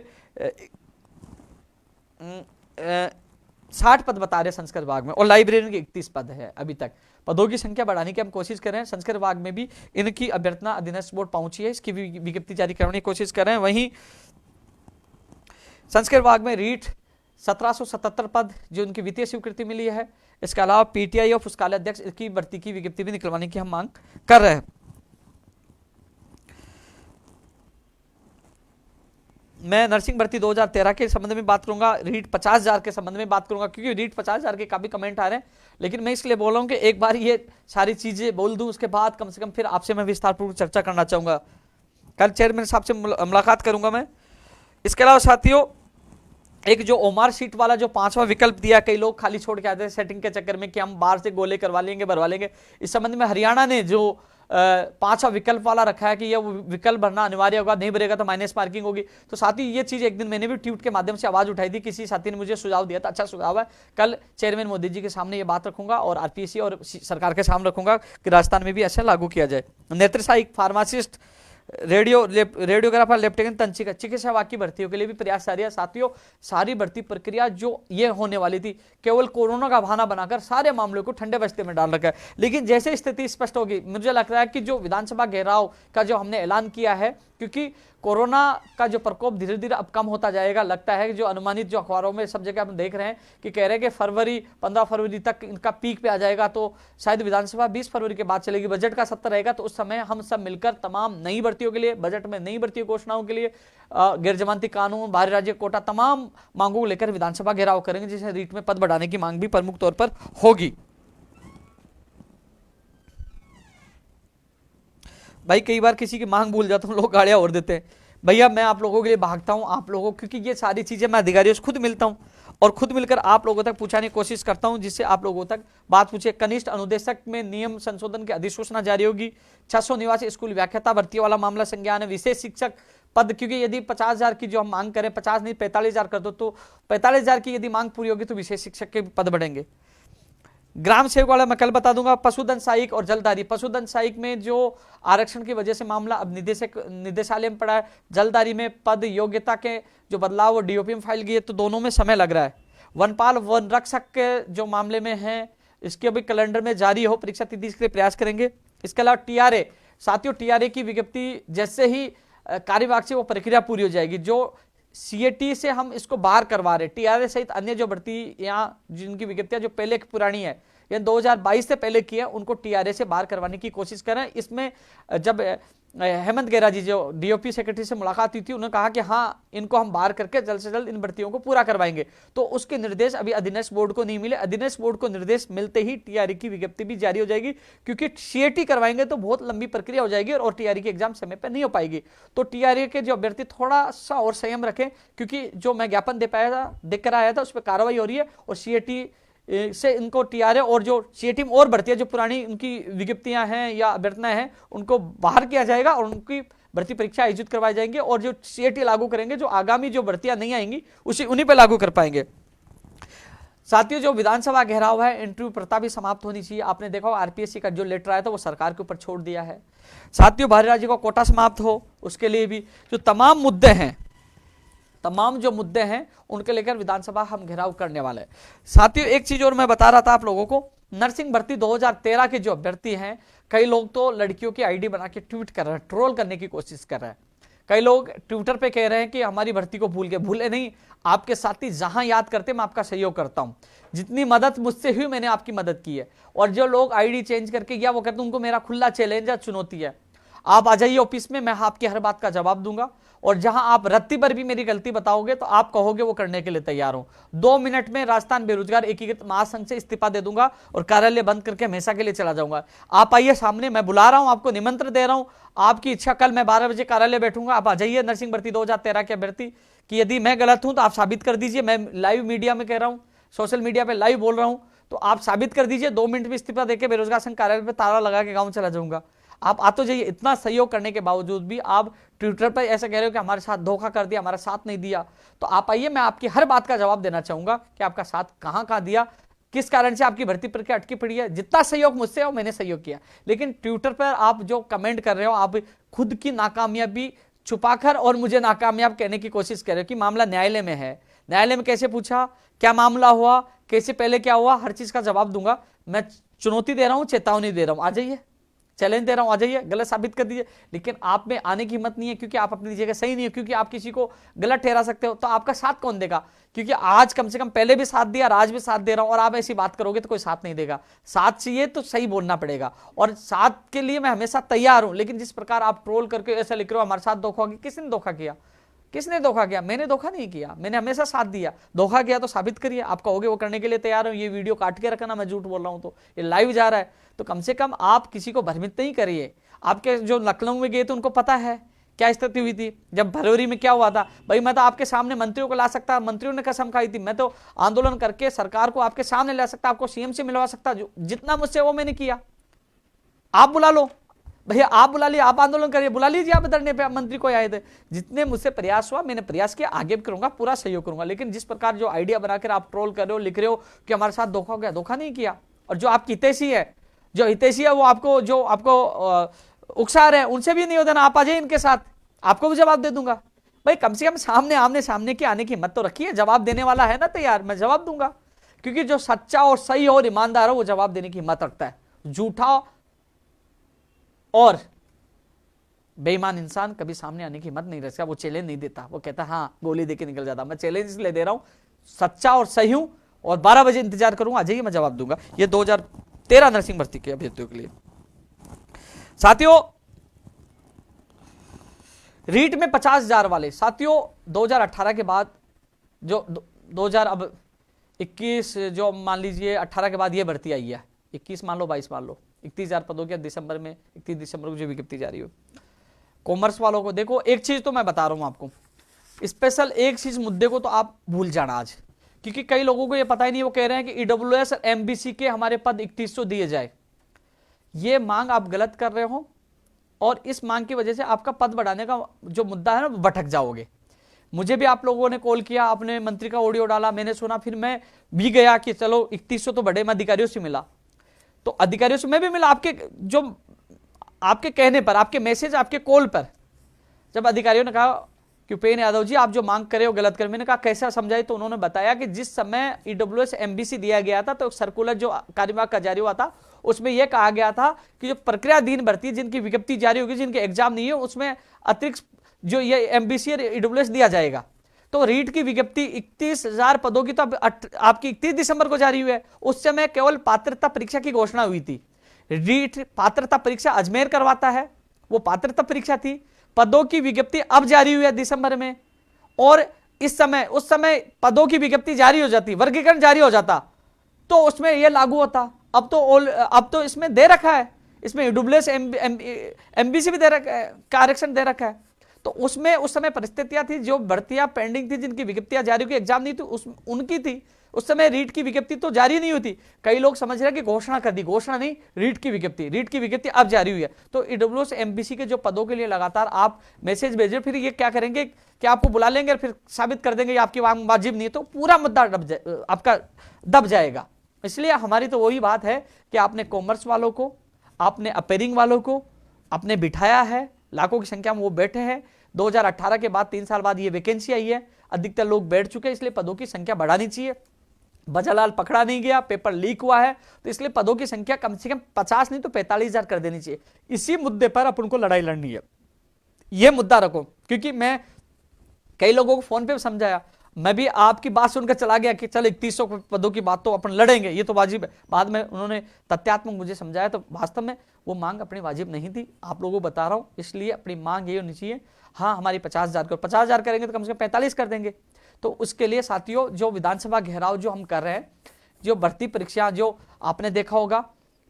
Speaker 1: 60 पद बता रहे हैं संस्कृत विभाग में, और लाइब्रेरियन के 31 पद है। अभी तक पदों की संख्या बढ़ाने की हम कोशिश कर रहे हैं। संस्कृत विभाग में भी इनकी अभ्यर्थना अधीनस्थ बोर्ड पहुंची है, इसकी भी विज्ञप्ति जारी करने की कोशिश कर रहे हैं। वहीं संस्कृत विभाग में रीट 1777 पद जो उनकी वित्तीय स्वीकृति मिली है। इसके अलावा पीटीआई और पुस्तकालय अध्यक्ष की भर्ती की विज्ञप्ति भी निकलवाने की हम मांग कर रहे हैं। मैं नर्सिंग भर्ती 2013 के संबंध में बात करूंगा, रीट 50,000 के संबंध में बात करूंगा, क्योंकि रीट 50,000 के काफी कमेंट आ रहे हैं। लेकिन मैं इसलिए बोल रहा हूं कि एक बार ये सारी चीजें बोल दूं, उसके बाद कम से कम फिर आपसे मैं विस्तारपूर्वक चर्चा करना चाहूंगा। कल चेयरमैन साहब से मुलाकात करूंगा मैं। इसके अलावा साथियों, एक जो ओमार सीट वाला जो 5वां विकल्प दिया, कई लोग खाली छोड़ के आते हैं सेटिंग के चक्कर में कि हम बाहर से गोले करवा लेंगे, भरवा लेंगे। इस संबंध में हरियाणा ने जो 5वां विकल्प वाला रखा है कि यह विकल्प भरना अनिवार्य होगा, नहीं भरेगा तो माइनस मार्किंग होगी। तो साथ ही ये चीज एक दिन मैंने भी ट्वीट के माध्यम से आवाज उठाई थी, किसी साथी ने मुझे सुझाव दिया था, अच्छा सुझाव है। कल चेयरमैन मोदी जी के सामने ये बात रखूंगा और आरपीएससी और सरकार के सामने रखूंगा कि राजस्थान में भी ऐसा लागू किया जाए। नेत्र सहायक फार्मासिस्ट रेडियोग्राफर, लेफ्टिनेंट तंत्रिका, चिकित्सा विभाग की भर्तियों के लिए भी प्रयास जारी है। साथियों, सारी भर्ती प्रक्रिया जो ये होने वाली थी, केवल कोरोना का बहाना बनाकर सारे मामलों को ठंडे बस्ते में डाल रखा है। लेकिन जैसे स्थिति स्पष्ट होगी, मुझे लग रहा है कि जो विधानसभा घेराव का जो हमने ऐलान किया है, क्योंकि कोरोना का जो प्रकोप धीरे धीरे अब कम होता जाएगा, लगता है कि जो अनुमानित जो अखबारों में सब जगह हम देख रहे हैं कि कह रहे हैं कि 15 फरवरी तक इनका पीक पे आ जाएगा, तो शायद विधानसभा 20 फरवरी के बाद चलेगी, बजट का सत्र रहेगा, तो उस समय हम सब मिलकर तमाम नई भर्तियों के लिए, बजट में नई भर्ती घोषणाओं के लिए, गैर जमानती कानून, बाहरी राज्य कोटा, तमाम मांगों को लेकर विधानसभा घेराव करेंगे, जिसे रीट में पद बढ़ाने की मांग भी प्रमुख तौर पर होगी। भाई कई बार किसी की मांग भूल जाता हूँ, लोग गाड़ियां और देते हैं। भैया मैं आप लोगों के लिए भागता हूँ, आप लोगों, क्योंकि ये सारी चीजें मैं अधिकारियों से खुद मिलता हूँ और खुद मिलकर आप लोगों तक पहुंचाने की कोशिश करता हूं, जिससे आप लोगों तक बात पूछे। कनिष्ठ अनुदेशक में नियम संशोधन की अधिसूचना जारी होगी। 600 निवासी स्कूल व्याख्याता भर्ती वाला मामला संज्ञान है। विशेष शिक्षक पद, क्योंकि यदि 50,000 की जो हम मांग करें, 50 नहीं 45,000 कर दो, तो 45,000 की यदि मांग पूरी होगी तो विशेष शिक्षक के पद बढ़ेंगे। ग्राम सेवक वाला मैं कल बता दूंगा। पशुधन सहायक और जलधारी, पशुधन सहायक में जो आरक्षण की वजह से मामला अब निदेशालय में पड़ा है। जलधारी में पद योग्यता के जो बदलाव वो डीओपी में फाइल किए, तो दोनों में समय लग रहा है। वनपाल वन रक्षक के जो मामले में है, इसके अभी कैलेंडर में जारी हो, परीक्षा तिथि के लिए प्रयास करेंगे। इसके अलावा टीआरए, साथियों टीआरए की विज्ञप्ति जैसे ही कार्यविभाग से वो प्रक्रिया पूरी हो जाएगी, जो सीएटी से हम इसको बाहर करवा रहे, टीआरए सहित अन्य जो भर्ती यहाँ जिनकी विज्ञप्तियां जो पहले की पुरानी है या 2022 से पहले की है, उनको टीआरए से बाहर करवाने की कोशिश कर रहे हैं। इसमें जब हेमंत गेरा जी जो डीओपी सेक्रेटरी से मुलाकात हुई थी, उन्होंने कहा कि हाँ इनको हम बाहर करके जल्द से जल्द इन भर्तियों को पूरा करवाएंगे। तो उसके निर्देश अभी अधीनस्थ बोर्ड को नहीं मिले। अधीनस्थ बोर्ड को निर्देश मिलते ही टीआरए की विज्ञप्ति भी जारी हो जाएगी, क्योंकि सीएटी करवाएंगे तो बहुत लंबी प्रक्रिया हो जाएगी और टीआरए की एग्जाम समय पर नहीं हो पाएगी। तो टीआरए के जो अभ्यर्थी थोड़ा सा और संयम रखें, क्योंकि जो मैं ज्ञापन दे कर आया था उस पर कार्रवाई हो रही है और सीएटी से इनको टीआरए और जो सीएटी में और भर्तियां जो पुरानी उनकी विज्ञप्तियां हैं या अभ्यर्थनाएं हैं, उनको बाहर किया जाएगा और उनकी भर्ती परीक्षा आयोजित करवाई जाएंगे, और जो सीएटी लागू करेंगे, जो आगामी जो भर्तियां नहीं आएंगी उन्हीं पे लागू कर पाएंगे। साथियों, जो विधानसभा घेराव है, इंटरव्यू प्रथा भी समाप्त होनी चाहिए। आपने देखा आरपीएससी का जो लेटर आया था वो सरकार के ऊपर छोड़ दिया है। साथियों, बाहरी राज्य का कोटा समाप्त हो, उसके लिए भी जो तमाम मुद्दे हैं, तमाम जो मुद्दे हैं उनके लेकर विधानसभा हम घेराव करने वाले हैं। साथियों, एक चीज और मैं बता रहा था आप लोगों को, नर्सिंग भर्ती 2013 के जो अभ्यर्थी हैं, कई लोग तो लड़कियों की आईडी बना के ट्वीट कर रहे हैं, ट्रोल करने की कोशिश कर रहे हैं। कई लोग ट्विटर पे कह रहे हैं कि हमारी भर्ती को भूल गए। भूले नहीं, आपके साथी जहां याद करते मैं आपका सहयोग करता हूं। जितनी मदद मुझसे हुई मैंने आपकी मदद की है। और जो लोग आईडी चेंज करके या वो कहते हैं उनको मेरा खुला चैलेंज है, चुनौती है, आप आ जाइए ऑफिस में, मैं आपकी हर बात का जवाब दूंगा। और जहां आप रत्ती पर भी मेरी गलती बताओगे तो आप कहोगे वो करने के लिए तैयार हूं। 2 मिनट में राजस्थान बेरोजगार एकीकृत महासंघ से इस्तीफा दे दूंगा और कार्यालय बंद करके हमेशा के लिए चला जाऊंगा। आप आइए सामने, मैं बुला रहा हूं, आपको निमंत्रण दे रहा हूं। आपकी इच्छा, कल मैं 12 बजे कार्यालय बैठूंगा, आप आ जाइए। नर्सिंग भर्ती 2013 के अभ्यर्थी कि यदि मैं गलत हूं तो आप साबित कर दीजिए। मैं लाइव मीडिया में कह रहा हूं, सोशल मीडिया पे लाइव बोल रहा हूं, तो आप साबित कर दीजिए। 2 मिनट में इस्तीफा देकर बेरोजगार संघ कार्यालय पे ताला लगा के गाँव चला जाऊंगा। आप आ तो जाइए। इतना सहयोग करने के बावजूद भी आप ट्विटर पर ऐसा कह रहे हो कि हमारे साथ धोखा कर दिया, हमारा साथ नहीं दिया। तो आप आइए, मैं आपकी हर बात का जवाब देना चाहूंगा कि आपका साथ कहां दिया, किस कारण से आपकी भर्ती प्रक्रिया अटकी पड़ी है। जितना सहयोग मुझसे हो मैंने सहयोग किया, लेकिन ट्विटर पर आप जो कमेंट कर रहे हो, आप खुद की नाकामयाबी छुपाकर और मुझे नाकामयाब कहने की कोशिश कर रहे हो कि मामला न्यायालय में है। न्यायालय में कैसे पूछा, क्या मामला हुआ, कैसे पहले क्या हुआ, हर चीज का जवाब दूंगा। मैं चुनौती दे रहा हूं, चेतावनी दे रहा हूं, आ जाइए, चैलेंज दे रहा हूं, आ जाइए, गलत साबित कर दीजिए। लेकिन आप में आने की हिम्मत नहीं है, क्योंकि आप अपनी जगह सही नहीं है, क्योंकि आप किसी को गलत ठहरा सकते हो। तो आपका साथ कौन देगा? क्योंकि आज कम से कम पहले भी साथ दिया और आज भी साथ दे रहा हूं, और आप ऐसी बात करोगे तो कोई साथ नहीं देगा। साथ चाहिए तो सही बोलना पड़ेगा, और साथ के लिए मैं हमेशा तैयार हूं। लेकिन जिस प्रकार आप ट्रोल करके ऐसा लिख रहे हो हमारे साथ धोखा हो गया, किसने धोखा किया? किसने धोखा किया? मैंने धोखा नहीं किया, मैंने हमेशा साथ दिया। धोखा किया तो साबित करिए। आप कहोगे वो करने के लिए तैयार हूं, ये वीडियो काट के रखना, मैं झूठ बोल रहा हूं तो ये लाइव जा रहा है, तो कम से कम आप किसी को भ्रमित नहीं करिए। आपके जो लखनऊ में गए तो उनको पता है क्या स्थिति हुई थी, जब भरौरी में क्या हुआ था। भाई मैं तो आपके सामने मंत्रियों को ला सकता, मंत्रियों ने कसम खाई थी, मैं तो आंदोलन करके सरकार को आपके सामने ला सकता, आपको सीएम से मिलवा सकता, जितना मुझसे वो मैंने किया। आप बुला लो भैया, आप बुला लीजिए, आप आंदोलन करिए, बुला लीजिए आप धरने पे। मंत्री को आए थे, जितने मुझसे प्रयास हुआ मैंने प्रयास किया, आगे भी करूंगा, पूरा सहयोग करूंगा। लेकिन जिस प्रकार जो आइडिया बनाकर आप ट्रोल कर रहे हो, लिख रहे हो कि हमारे साथ धोखा हो गया, धोखा नहीं किया। और जो आपकी हितैषी है, जो हितैषी है वो आपको उकसा रहे हैं, उनसे भी निवेदन आप आ जाइए इनके साथ, आपको भी जवाब दे दूंगा। भाई कम से कम सामने आमने सामने की आने की हिम्मत तो रखिए, जवाब देने वाला है ना तैयार, मैं जवाब दूंगा। क्योंकि जो सच्चा और सही और ईमानदार है वो जवाब देने की हिम्मत रखता है। झूठा और बेईमान इंसान कभी सामने आने की हिम्मत नहीं रखता, वो चैलेंज नहीं देता, वो कहता हाँ गोली देके निकल जाता। मैं चैलेंज इसलिए दे रहा हूं, सच्चा और सही हूं और 12 बजे इंतजार करूंगा, आ जाइए मैं जवाब दूंगा। ये 2013 नर्सिंग भर्ती के अभ्यर्थियों के लिए। साथियों रीट में 50,000 वाले साथियों 2018 के बाद जो 2000 अब 21 जो मान लीजिए 18 के बाद ये भर्ती आई है, 21 मान लो 22 मान लो, 31,000 पदों के दिसंबर में 31 दिसंबर को जो विज्ञप्ति जारी हो। कॉमर्स वालों को देखो, एक चीज तो मैं बता रहा हूं आपको स्पेशल, एक चीज मुद्दे को तो आप भूल जाना आज, क्योंकि कई लोगों को ये पता ही नहीं, वो कह रहे हैं कि ईडब्ल्यूएस और एमबीसी के हमारे पद 3100 दिए जाए। ये मांग आप गलत कर रहे हो और इस मांग की वजह से आपका पद बढ़ाने का जो मुद्दा है ना भटक जाओगे। मुझे भी आप लोगों ने कॉल किया, आपने मंत्री का ऑडियो डाला, मैंने सुना, फिर मैं भी गया कि चलो 3100 तो बढ़े। मैं अधिकारियों से मिला, तो अधिकारियों से मैं भी मिला आपके जो आपके कहने पर, आपके मैसेज, आपके कॉल पर। जब अधिकारियों ने कहा कि उपेंद्र यादव जी आप जो मांग करे हो गलत कर, मैंने कहा कैसा समझाई, तो उन्होंने बताया कि जिस समय ईडब्ल्यूएस एमबीसी दिया गया था तो सर्कुलर जो कार्यवाही का जारी हुआ था उसमें यह कहा गया था कि जो प्रक्रियाधीन भर्ती जिनकी विज्ञप्ति जारी होगी, जिनके एग्जाम नहीं है, उसमें अतिरिक्त जो ये एमबीसी और ईडब्ल्यूएस दिया जाएगा। तो रीट की विज्ञप्ति 31,000 पदों की तो आपकी 31 दिसंबर को जारी हुई है। उस समय केवल पात्रता परीक्षा की घोषणा हुई थी। रीट पात्रता परीक्षा अजमेर करवाता है, वो पात्रता परीक्षा थी। पदों की विज्ञप्ति अब जारी हुई है दिसंबर में, और इस समय उस समय पदों की विज्ञप्ति जारी हो जाती, वर्गीकरण जारी हो जाता तो उसमें यह लागू होता। अब तो इसमें दे रखा है, इसमें ईडब्ल्यूएस एमबीसी भी दे रखा है, का आरक्षण दे रखा है। तो उसमें उस समय परिस्थितियां थी, जो भर्तियां पेंडिंग थी, जिनकी विज्ञप्तियां जारी हुई, एग्जाम नहीं थी, उनकी थी। उस समय रीट की विज्ञप्ति तो जारी नहीं हुई थी। कई लोग समझ रहे हैं कि घोषणा कर दी, घोषणा नहीं, रीट की विज्ञप्ति अब जारी हुई है। तो ईडब्ल्यूएस एमबीसी के जो पदों के लिए लगातार आप मैसेज भेजे, फिर ये क्या करेंगे कि आपको बुला लेंगे और फिर साबित कर देंगे आपकी मांग वाजिब नहीं है, तो पूरा मुद्दा आपका दब जाएगा। इसलिए हमारी तो वही बात है कि आपने कॉमर्स वालों को, आपने अपेयरिंग वालों को आपने बिठाया है, लाखों की संख्या में वो बैठे हैं। 2018 के बाद 3 साल बाद ये वैकेंसी आई है, अधिकतर लोग बैठ चुके हैं, इसलिए पदों की संख्या बढ़ानी चाहिए। बजालाल पकड़ा नहीं गया, पेपर लीक हुआ है, तो इसलिए पदों की संख्या कम से कम 50 नहीं तो 45,000 कर देनी चाहिए। इसी मुद्दे पर अपन को लड़ाई लड़नी है, यह मुद्दा रखो। क्योंकि मैं कई लोगों को फोन पे समझाया, मैं भी आपकी बात सुनकर चला गया कि चल 3100 पदों की बात तो अपन लड़ेंगे, ये तो वाजिब है। बाद में उन्होंने तथ्यात्मक मुझे समझाया, तो वास्तव में वो मांग अपनी वाजिब नहीं थी। आप लोगों को बता रहा हूं, इसलिए अपनी मांग ये होनी चाहिए, हाँ हमारी 50,000 करो, 50,000 करेंगे तो कम से कम 45 कर देंगे। तो उसके लिए साथियों जो विधानसभा घेराव जो हम कर रहे हैं, जो भर्ती परीक्षा, जो आपने देखा होगा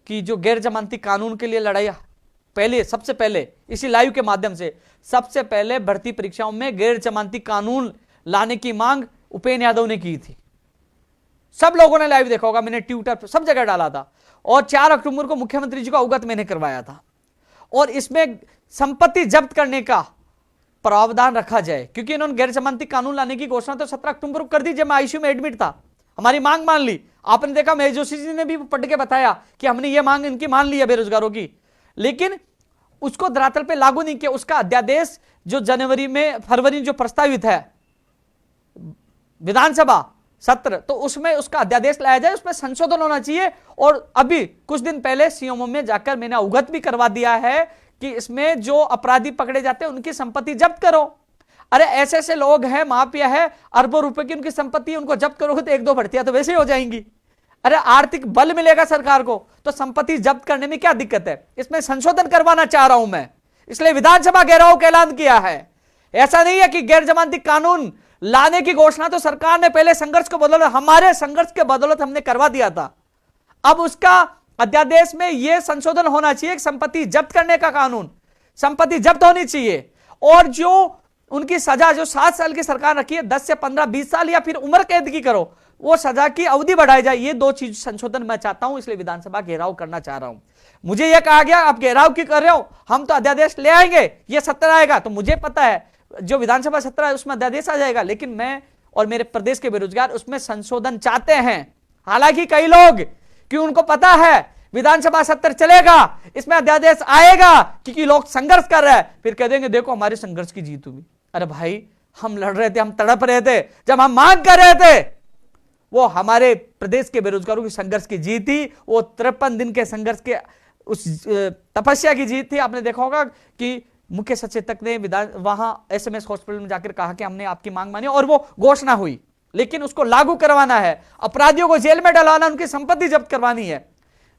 Speaker 1: कि जो गैर जमानती कानून के लिए लड़ाई, पहले सबसे पहले इसी लाइव के माध्यम से सबसे पहले भर्ती परीक्षाओं में गैर जमानती कानून लाने की मांग उपेंद्र यादव ने की थी। सब लोगों ने लाइव देखा होगा, मैंने ट्विटर पर सब जगह डाला था, और 4 अक्टूबर को मुख्यमंत्री जी को अवगत मैंने करवाया था। और इसमें संपत्ति जब्त करने का प्रावधान रखा जाए, क्योंकि इन्होंने गैर जमानती कानून लाने की घोषणा तो 17 अक्टूबर को कर दी जब मैं आईसीयू में एडमिट था। हमारी मांग मान ली, आपने देखा महेश जोशी जी ने भी पढ़ के बताया कि हमने ये मांग इनकी मान ली है बेरोजगारों की, लेकिन उसको धरातल पे लागू नहीं किया। उसका अध्यादेश जो फरवरी जो प्रस्तावित है विधानसभा सत्र, तो उसमें उसका अध्यादेश लाया जाए, उसमें संशोधन होना चाहिए। और अभी कुछ दिन पहले सीएमओ में जाकर मैंने अवगत भी करवा दिया है कि इसमें जो अपराधी पकड़े जाते हैं उनकी संपत्ति जब्त करो। अरे ऐसे ऐसे लोग हैं, माफिया है, अरबों रुपए की उनकी संपत्ति, उनको जब्त करोगे तो 1-2 भर्तियां तो वैसे ही हो जाएंगी। अरे आर्थिक बल मिलेगा सरकार को, तो संपत्ति जब्त करने में क्या दिक्कत है? इसमें संशोधन करवाना चाह रहा हूं मैं, इसलिए विधानसभा घेराव का ऐलान किया है। ऐसा नहीं है कि गैर जमानती कानून लाने की घोषणा तो सरकार ने पहले संघर्ष को बदौलत, हमारे संघर्ष के बदौलत हमने करवा दिया था। अब उसका अध्यादेश में यह संशोधन होना चाहिए, संपत्ति जब्त करने का कानून, संपत्ति जब्त होनी चाहिए। और जो उनकी सजा जो 7 साल की सरकार रखी है, 10 से 15, 20 साल या फिर उम्र कैद की करो, वो सजा की अवधि बढ़ाई जाए। ये 2 चीज संशोधन मैं चाहता हूं, इसलिए विधानसभा घेराव करना चाह रहा हूं। मुझे यह कहा गया आप घेराव क्यों कर रहे हो, हम तो अध्यादेश ले आएंगे, ये सत्र आएगा। तो मुझे पता है जो विधानसभा सत्र है उसमें अध्यादेश आ जाएगा, लेकिन मैं और मेरे प्रदेश के बेरोजगार उसमें संशोधन चाहते हैं। हालांकि कई लोग कि उनको पता है विधानसभा सत्र चलेगा, इसमें अध्यादेश आएगा क्योंकि लोग संघर्ष कर रहे हैं, फिर कह देंगे देखो हमारे संघर्ष की जीत हुई। अरे भाई, हम लड़ रहे थे, हम तड़प रहे थे, जब हम मांग कर रहे थे, वो हमारे प्रदेश के बेरोजगारों की संघर्ष की जीत थी, वो 53 दिन के संघर्ष के उस तपस्या की जीत थी। आपने देखा होगा कि मुख्य सचेतक ने वहां SMS हॉस्पिटल में जाकर कहा कि हमने आपकी मांग मानी, और वो घोषणा हुई, लेकिन उसको लागू करवाना है, अपराधियों को जेल में डलवाना, उनकी संपत्ति जब्त करवानी है।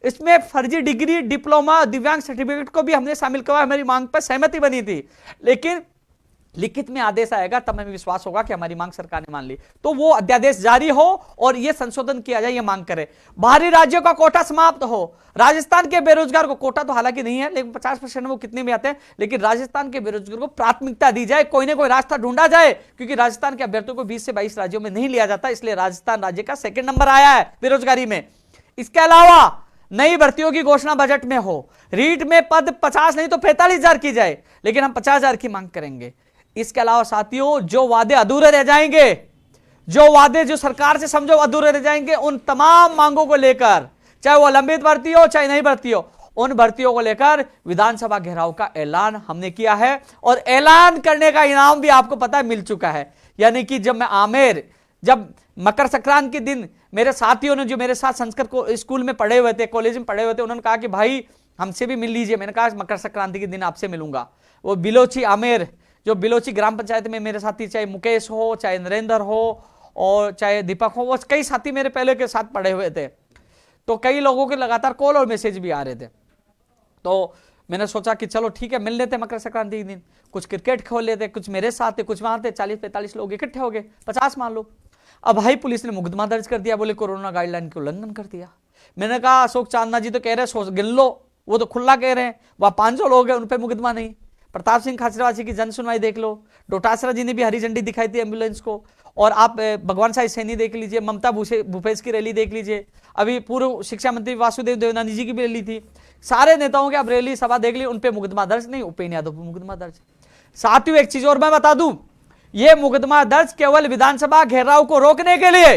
Speaker 1: इसमें फर्जी डिग्री, डिप्लोमा, दिव्यांग सर्टिफिकेट को भी हमने शामिल करवाया, हमारी मांग पर सहमति बनी थी, लेकिन लिखित में आदेश आएगा तब हमें विश्वास होगा कि हमारी मांग सरकार ने मान ली। तो वो अध्यादेश जारी हो और ये संशोधन किया जाए, ये मांग करे। बाहरी राज्यों का कोटा समाप्त हो, राजस्थान के बेरोजगार को, कोटा तो हालांकि नहीं है, लेकिन 50% वो कितने में आते हैं, लेकिन राजस्थान के बेरोजगार को प्राथमिकता दी जाए, कोई ना कोई रास्ता ढूंढा जाए, क्योंकि राजस्थान के अभ्यर्थियों को 20 से 22 राज्यों में नहीं लिया जाता, इसलिए राजस्थान राज्य का 2nd नंबर आया है बेरोजगारी में। इसके अलावा नई भर्तियों की घोषणा बजट में हो, रीट में पद 50 नहीं तो 45,000 की जाए, लेकिन हम 50,000 की मांग करेंगे। इसके अलावा साथियों, जो वादे अधूरे रह जाएंगे, जो वादे जो सरकार से समझो अधूरे रह जाएंगे, उन तमाम मांगों को लेकर, चाहे वो लंबित भर्ती हो चाहे नहीं भर्ती हो, उन भर्तियों को लेकर विधानसभा घेराव का ऐलान हमने किया है, और ऐलान करने का इनाम भी आपको पता है मिल चुका है। यानी कि जब मकर संक्रांति के दिन मेरे साथियों ने, जो मेरे साथ संस्कृत को स्कूल में पढ़े हुए थे, कॉलेज में पढ़े हुए थे, उन्होंने कहा कि भाई हमसे भी मिल लीजिए। मैंने कहा मकर संक्रांति के दिन आपसे मिलूंगा। वो बिलोची आमेर, जो बिलोची ग्राम पंचायत में मेरे साथी, चाहे मुकेश हो, चाहे नरेंद्र हो, और चाहे दीपक हो, वो कई साथी मेरे पहले के साथ पढ़े हुए थे, तो कई लोगों के लगातार कॉल और मैसेज भी आ रहे थे। तो मैंने सोचा कि चलो ठीक है, मिल लेते मकर संक्रांति के दिन, कुछ क्रिकेट खेल लेते, कुछ मेरे साथ थे, कुछ वहां थे। 40-45 लोग इकट्ठे हो गए, 50 मान लो। अब भाई पुलिस ने मुकदमा दर्ज कर दिया, बोले कोरोना गाइडलाइन के उल्लंघन कर दिया। मैंने कहा अशोक चांदना जी तो कह रहे हैं गिन लो, वो तो खुला कह रहे हैं, वहां 500 लोग हैं, उन पर मुकदमा नहीं। प्रताप सिंह खाचरवासी की जन सुनवाई देख लो, डोटासरा जी ने भी हरी झंडी दिखाई थी एम्बुलेंस को, और आप भगवान साई सैनी देख लीजिए, ममता भूपेश की रैली देख लीजिए, अभी पूर्व शिक्षा मंत्री वासुदेव देवनानी जी की भी रैली थी। सारे नेताओं की आप रैली सभा देख ली, उन पे मुकदमा दर्ज नहीं, उपेन्द्र यादव पर मुकदमा दर्ज। साथियों एक चीज और मैं बता दूं, ये मुकदमा दर्ज केवल विधानसभा घेराव को रोकने के लिए,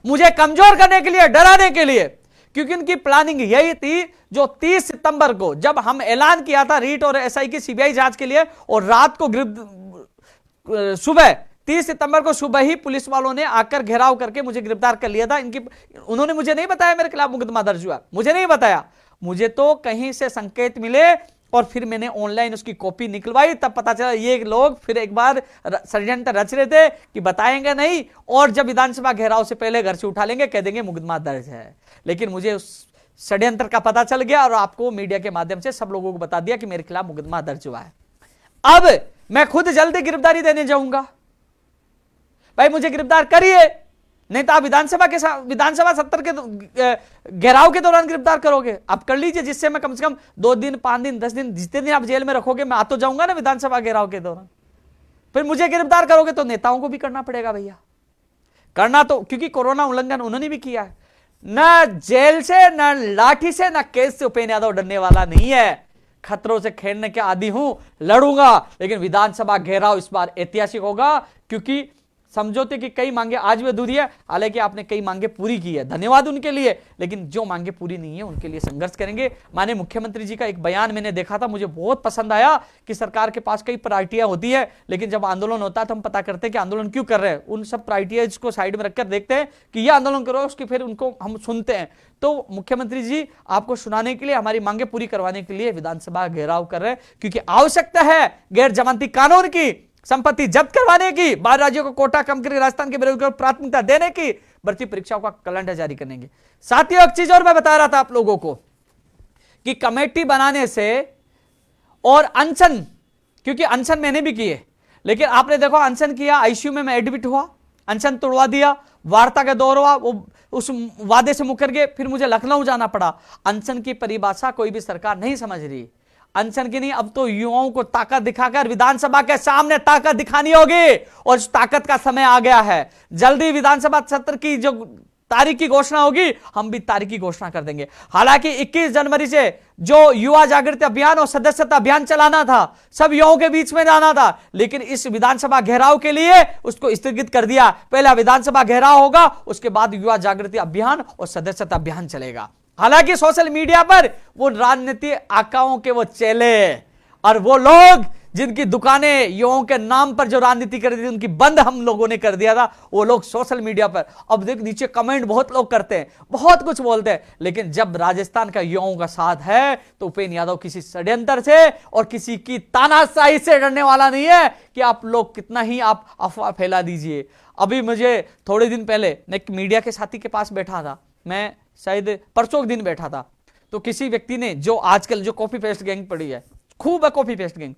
Speaker 1: मुझे कमजोर करने के लिए, डराने के लिए, क्योंकि उनकी प्लानिंग यही थी। जो 30 सितंबर को जब हम ऐलान किया था रीट और SI की CBI जांच के लिए, और रात को सुबह 30 सितंबर को सुबह ही पुलिस वालों ने आकर घेराव करके मुझे गिरफ्तार कर लिया था। उन्होंने मुझे नहीं बताया मेरे खिलाफ मुकदमा दर्ज हुआ, मुझे नहीं बताया, मुझे तो कहीं से संकेत मिले, और फिर मैंने ऑनलाइन उसकी कॉपी निकलवाई, तब पता चला ये लोग फिर एक बार षड्यंत्र रच रहे थे कि बताएंगे नहीं, और जब विधानसभा घेराव से पहले घर से उठा लेंगे, कह देंगे मुकदमा दर्ज है। लेकिन मुझे उस षड्यंत्र का पता चल गया, और आपको मीडिया के माध्यम से सब लोगों को बता दिया कि मेरे खिलाफ मुकदमा दर्ज हुआ है। अब मैं खुद जल्दी गिरफ्तारी देने जाऊंगा। भाई मुझे गिरफ्तार करिए, नहीं तो आप विधानसभा सत्र के घेराव के दौरान गिरफ्तार करोगे, आप कर लीजिए, जिससे मैं कम से कम 2 दिन, 5 दिन, 10 दिन, जितने दिन आप जेल में रखोगे, मैं आ तो जाऊंगा ना विधानसभा घेराव के दौरान। फिर मुझे गिरफ्तार करोगे तो नेताओं को भी करना पड़ेगा भैया, करना तो, क्योंकि कोरोना उल्लंघन उन्होंने भी किया है। न जेल से, न लाठी से, न केस से उपेन्द्र यादव डरने वाला नहीं है। खतरों से खेलने के आदी हूं, लड़ूंगा, लेकिन विधानसभा घेराव इस बार ऐतिहासिक होगा, क्योंकि समझौते की कई मांगे आज भी अधूरी है। हालांकि आपने कई मांगे पूरी की है, धन्यवाद उनके लिए, लेकिन जो मांगे पूरी नहीं है उनके लिए संघर्ष करेंगे। माननीय मुख्यमंत्री जी का एक बयान मैंने देखा था, मुझे बहुत पसंद आया कि सरकार के पास कई प्रायोरिटियां होती है, लेकिन जब आंदोलन होता है तो हम पता करते हैं कि आंदोलन क्यों कर रहे हैं। उन सब प्रायोरिटीज को साइड में रखकर देखते हैं कि यह आंदोलन करो, उसकी फिर उनको हम सुनते हैं। तो मुख्यमंत्री जी आपको सुनाने के लिए, हमारी मांगे पूरी करवाने के लिए विधानसभा घेराव कर रहे हैं, क्योंकि आवश्यकता है गैर जमानती कानून की, संपत्ति जब्त करवाने की, बाहर राज्यों को कोटा कम करके राजस्थान के बेरोजगारों को प्राथमिकता देने की, भर्ती परीक्षाओं का कैलेंडर जारी करने की। साथियों एक चीज और मैं बता रहा था आप लोगों को कि कमेटी बनाने से और अनशन, क्योंकि अनशन मैंने भी किए, लेकिन आपने देखो अनशन किया, ICU में मैं एडमिट हुआ, अनशन तोड़वा दिया, वार्ता का दौर हुआ, वो उस वादे से मुकर गए, फिर मुझे लखनऊ जाना पड़ा। अनशन की परिभाषा कोई भी सरकार नहीं समझ रही, अनशन की नहीं, अब तो युवाओं को ताकत दिखाकर विधानसभा के सामने ताकत दिखानी होगी, और उस ताकत का समय आ गया है। जल्दी विधानसभा सत्र की जो तारीख की घोषणा होगी, हम भी तारीख की घोषणा कर देंगे। हालांकि 21 जनवरी से जो युवा जागृति अभियान और सदस्यता अभियान चलाना था, सब युवाओं के बीच में जाना था, लेकिन इस विधानसभा घेराव के लिए उसको स्थगित कर दिया। पहला विधानसभा घेराव होगा, उसके बाद युवा जागृति अभियान और सदस्यता अभियान चलेगा। हालांकि सोशल मीडिया पर वो राजनीति आकाओं के वो चेले और वो लोग जिनकी दुकानें युवाओं के नाम पर जो राजनीति कर दी थी उनकी बंद हम लोगों ने कर दिया था, वो लोग सोशल मीडिया पर अब देख नीचे कमेंट बहुत लोग करते हैं, बहुत कुछ बोलते हैं, लेकिन जब राजस्थान का युवाओं का साथ है तो उपेंद्र यादव किसी षड्यंत्र से और किसी की तानाशाही से डरने वाला नहीं है कि आप लोग कितना ही आप अफवाह फैला दीजिए। अभी मुझे थोड़े दिन पहले एक मीडिया के साथी के पास बैठा था, मैं शायद परसों के दिन बैठा था, तो किसी व्यक्ति ने जो आजकल जो कॉपी पेस्ट गैंग पड़ी है, खूब है कॉपी पेस्ट गैंग,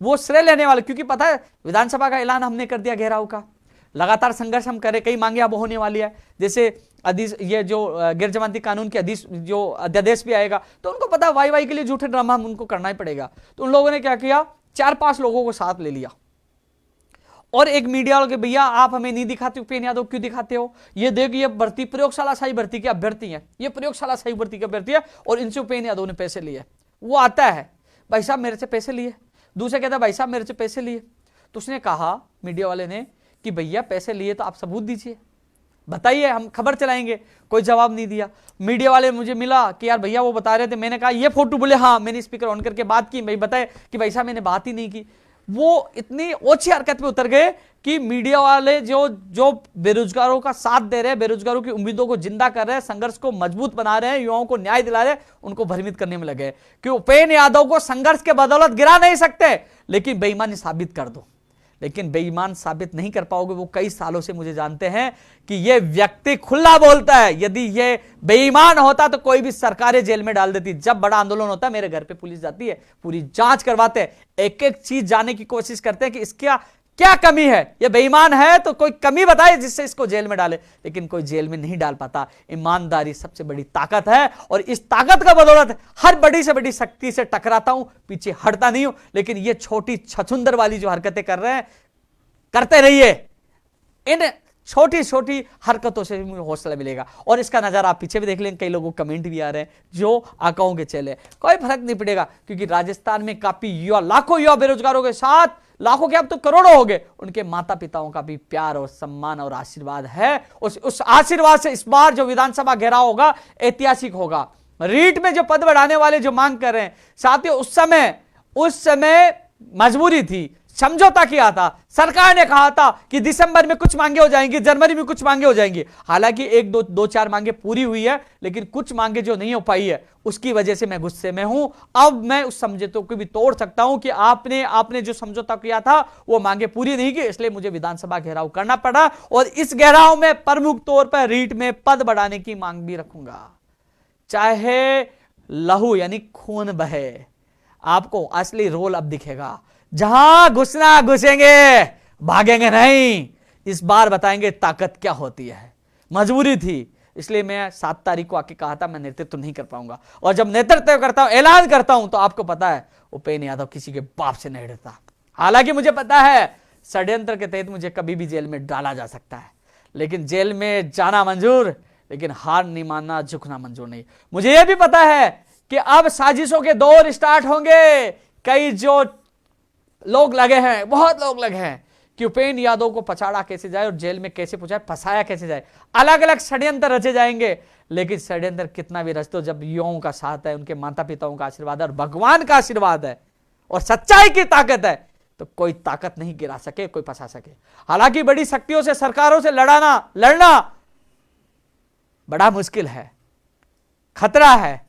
Speaker 1: वो श्रेय लेने वाले, क्योंकि पता है विधानसभा का ऐलान हमने कर दिया घेराव का, लगातार संघर्ष हम करें, कई मांगे अब होने वाली है, जैसे ये जो गैर जमानती कानून के जो अध्यादेश भी आएगा, तो उनको पता वाई वाई के लिए झूठे ड्रामा हम उनको करना ही पड़ेगा। तो उन लोगों ने क्या किया, 4-5 लोगों को साथ ले लिया और एक मीडिया वाले, भैया आप हमें नहीं दिखाते उपेंद्र यादव, क्यों दिखाते हो, ये देखिए ये भर्ती प्रयोगशाला शाही भर्ती के अभ्यर्थी है, ये प्रयोगशाला शाही भर्ती के अभ्यर्थी है और इनसे उपेंद्र यादव ने पैसे लिए। वो आता है, भाई साहब मेरे से पैसे लिए, दूसरे कहता भाई साहब मेरे से पैसे लिए। तो उसने कहा मीडिया वाले ने कि भैया पैसे लिए तो आप सबूत दीजिए, बताइए हम खबर चलाएंगे। कोई जवाब नहीं दिया। मीडिया वाले मुझे मिला कि यार भैया वो बता रहे थे, मैंने कहा ये फोटो, बोले हाँ मैंने स्पीकर ऑन करके बात की, भाई बताए कि भाई साहब मैंने बात ही नहीं की। वो इतनी ओछी हरकत में उतर गए कि मीडिया वाले जो बेरोजगारों का साथ दे रहे हैं, बेरोजगारों की उम्मीदों को जिंदा कर रहे हैं, संघर्ष को मजबूत बना रहे हैं, युवाओं को न्याय दिला रहे हैं, उनको भ्रमित करने में लगे कि उपेंद्र यादव को संघर्ष के बदौलत गिरा नहीं सकते, लेकिन बेईमानी साबित कर दो। लेकिन बेईमान साबित नहीं कर पाओगे। वो कई सालों से मुझे जानते हैं कि ये व्यक्ति खुला बोलता है, यदि ये बेईमान होता तो कोई भी सरकारें जेल में डाल देती। जब बड़ा आंदोलन होता है मेरे घर पे पुलिस जाती है, पूरी जांच करवाते हैं, एक एक चीज जानने की कोशिश करते हैं कि इसका क्या कमी है, ये बेईमान है तो कोई कमी बताए जिससे इसको जेल में डाले, लेकिन कोई जेल में नहीं डाल पाता। ईमानदारी सबसे बड़ी ताकत है और इस ताकत का बदौलत हर बड़ी से बड़ी शक्ति से टकराता हूं, पीछे हटता नहीं हूं। लेकिन ये छोटी छछुंदर वाली जो हरकतें कर रहे हैं, करते रहिए, इन छोटी छोटी हरकतों से भी मुझे हौसला मिलेगा। और इसका नजारा आप पीछे भी देख लेंगे, कई लोगों को कमेंट भी आ रहे हैं जो आकाओं के चले, कोई फर्क नहीं पड़ेगा, क्योंकि राजस्थान में काफी युवा, लाखों युवा बेरोजगारों के साथ, लाखों के अब तो करोड़ों हो गए, उनके माता पिताओं का भी प्यार और सम्मान और आशीर्वाद है। उस आशीर्वाद से इस बार जो विधानसभा घेराव होगा ऐतिहासिक होगा। रीट में जो पद बढ़ाने वाले जो मांग कर रहे हैं साथियों, उस समय मजबूरी थी, समझौता किया था, सरकार ने कहा था कि दिसंबर में कुछ मांगे हो जाएंगी, जनवरी में कुछ मांगे हो जाएंगी। हालांकि एक दो चार मांगे पूरी हुई है, लेकिन कुछ मांगे जो नहीं हो पाई है उसकी वजह से मैं गुस्से में हूं। अब मैं उस समझौते को भी तोड़ सकता हूं कि आपने जो समझौता किया था वो मांगे पूरी नहीं की, इसलिए मुझे विधानसभा घेराव करना पड़ा। और इस घेराव में प्रमुख तौर पर रीट में पद बढ़ाने की मांग भी रखूंगा, चाहे लहू यानी खून बहे। आपको असली रोल अब दिखेगा, जहां घुसना घुसेंगे, भागेंगे नहीं। इस बार बताएंगे ताकत क्या होती है। मजबूरी थी, इसलिए मैं 7 तारीख को आके कहा था मैं नेतृत्व नहीं कर पाऊंगा, और जब नेतृत्व करता हूं, ऐलान करता हूं, तो आपको पता है उपेंद्र यादव किसी के बाप से नहीं डरता। हालांकि मुझे पता है षड्यंत्र के तहत मुझे कभी भी जेल में डाला जा सकता है, लेकिन जेल में जाना मंजूर, लेकिन हार नहीं मानना, झुकना मंजूर नहीं। मुझे यह भी पता है कि अब साजिशों के दौर स्टार्ट होंगे। कई जो लोग लगे हैं, बहुत लोग लगे हैं कि उपेंद्र यादव को पछाड़ा कैसे जाए और जेल में कैसे पहुंचाए, फंसाया कैसे जाए। अलग अलग षड्यंत्र रचे जाएंगे, लेकिन षड्यंत्र कितना भी रचते हो, जब युवाओं का साथ है, उनके माता पिताओं का आशीर्वाद है और भगवान का आशीर्वाद है और सच्चाई की ताकत है, तो कोई ताकत नहीं गिरा सके, कोई फंसा सके। हालांकि बड़ी शक्तियों से, सरकारों से लड़ना बड़ा मुश्किल है, खतरा है,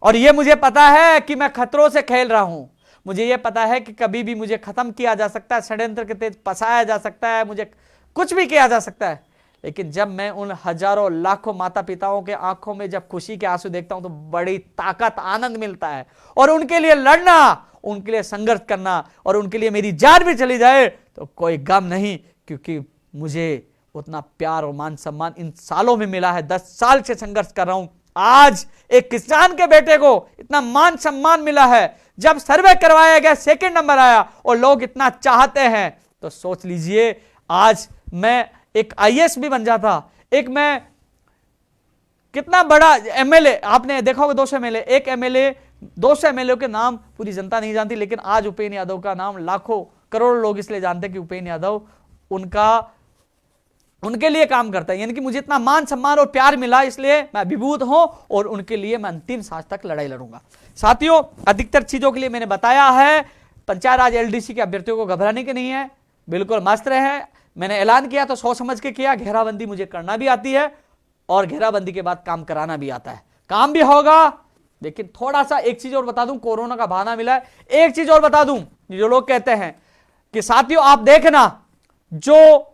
Speaker 1: और यह मुझे पता है कि मैं खतरों से खेल रहा हूं। मुझे यह पता है कि कभी भी मुझे खत्म किया जा सकता है, षड्यंत्र के तहत फंसाया जा सकता है, मुझे कुछ भी किया जा सकता है। लेकिन जब मैं उन हजारों लाखों माता पिताओं के आंखों में जब खुशी के आंसू देखता हूं, तो बड़ी ताकत, आनंद मिलता है। और उनके लिए लड़ना, उनके लिए संघर्ष करना, और उनके लिए मेरी जान भी चली जाए तो कोई गम नहीं, क्योंकि मुझे उतना प्यार और मान सम्मान इन सालों में मिला है। 10 साल से संघर्ष कर रहा हूं, आज एक किसान के बेटे को इतना मान सम्मान मिला है। जब सर्वे करवाया गया, 2nd नंबर आया और लोग इतना चाहते हैं, तो सोच लीजिए आज मैं एक IAS भी बन जाता, एक मैं कितना बड़ा MLA, आपने देखा होगा 200 MLA, एक MLA 200 MLA के नाम पूरी जनता नहीं जानती, लेकिन आज उपेंद्र यादव का नाम लाखों करोड़ों लोग इसलिए जानते हैं कि उपेंद्र यादव उनका उनके लिए काम करता है, यानी कि मुझे इतना मान सम्मान और प्यार मिला इसलिए मैं विभूत हूं और उनके लिए मैं अंतिम सांस तक लड़ाई लड़ूंगा। साथियों, अधिकतर चीजों के लिए मैंने बताया है, पंचायत राज एलडीसी के अभ्यर्थियों को घबराने की नहीं है, बिल्कुल मस्त रहे। मैंने ऐलान किया तो सोच समझ के किया, घेराबंदी मुझे करना भी आती है और घेराबंदी के बाद काम कराना भी आता है, काम भी होगा। लेकिन थोड़ा सा एक चीज और बता दूं, कोरोना का बहाना मिला है, एक चीज और बता दूं, जो लोग कहते हैं कि साथियों आप देखना, जो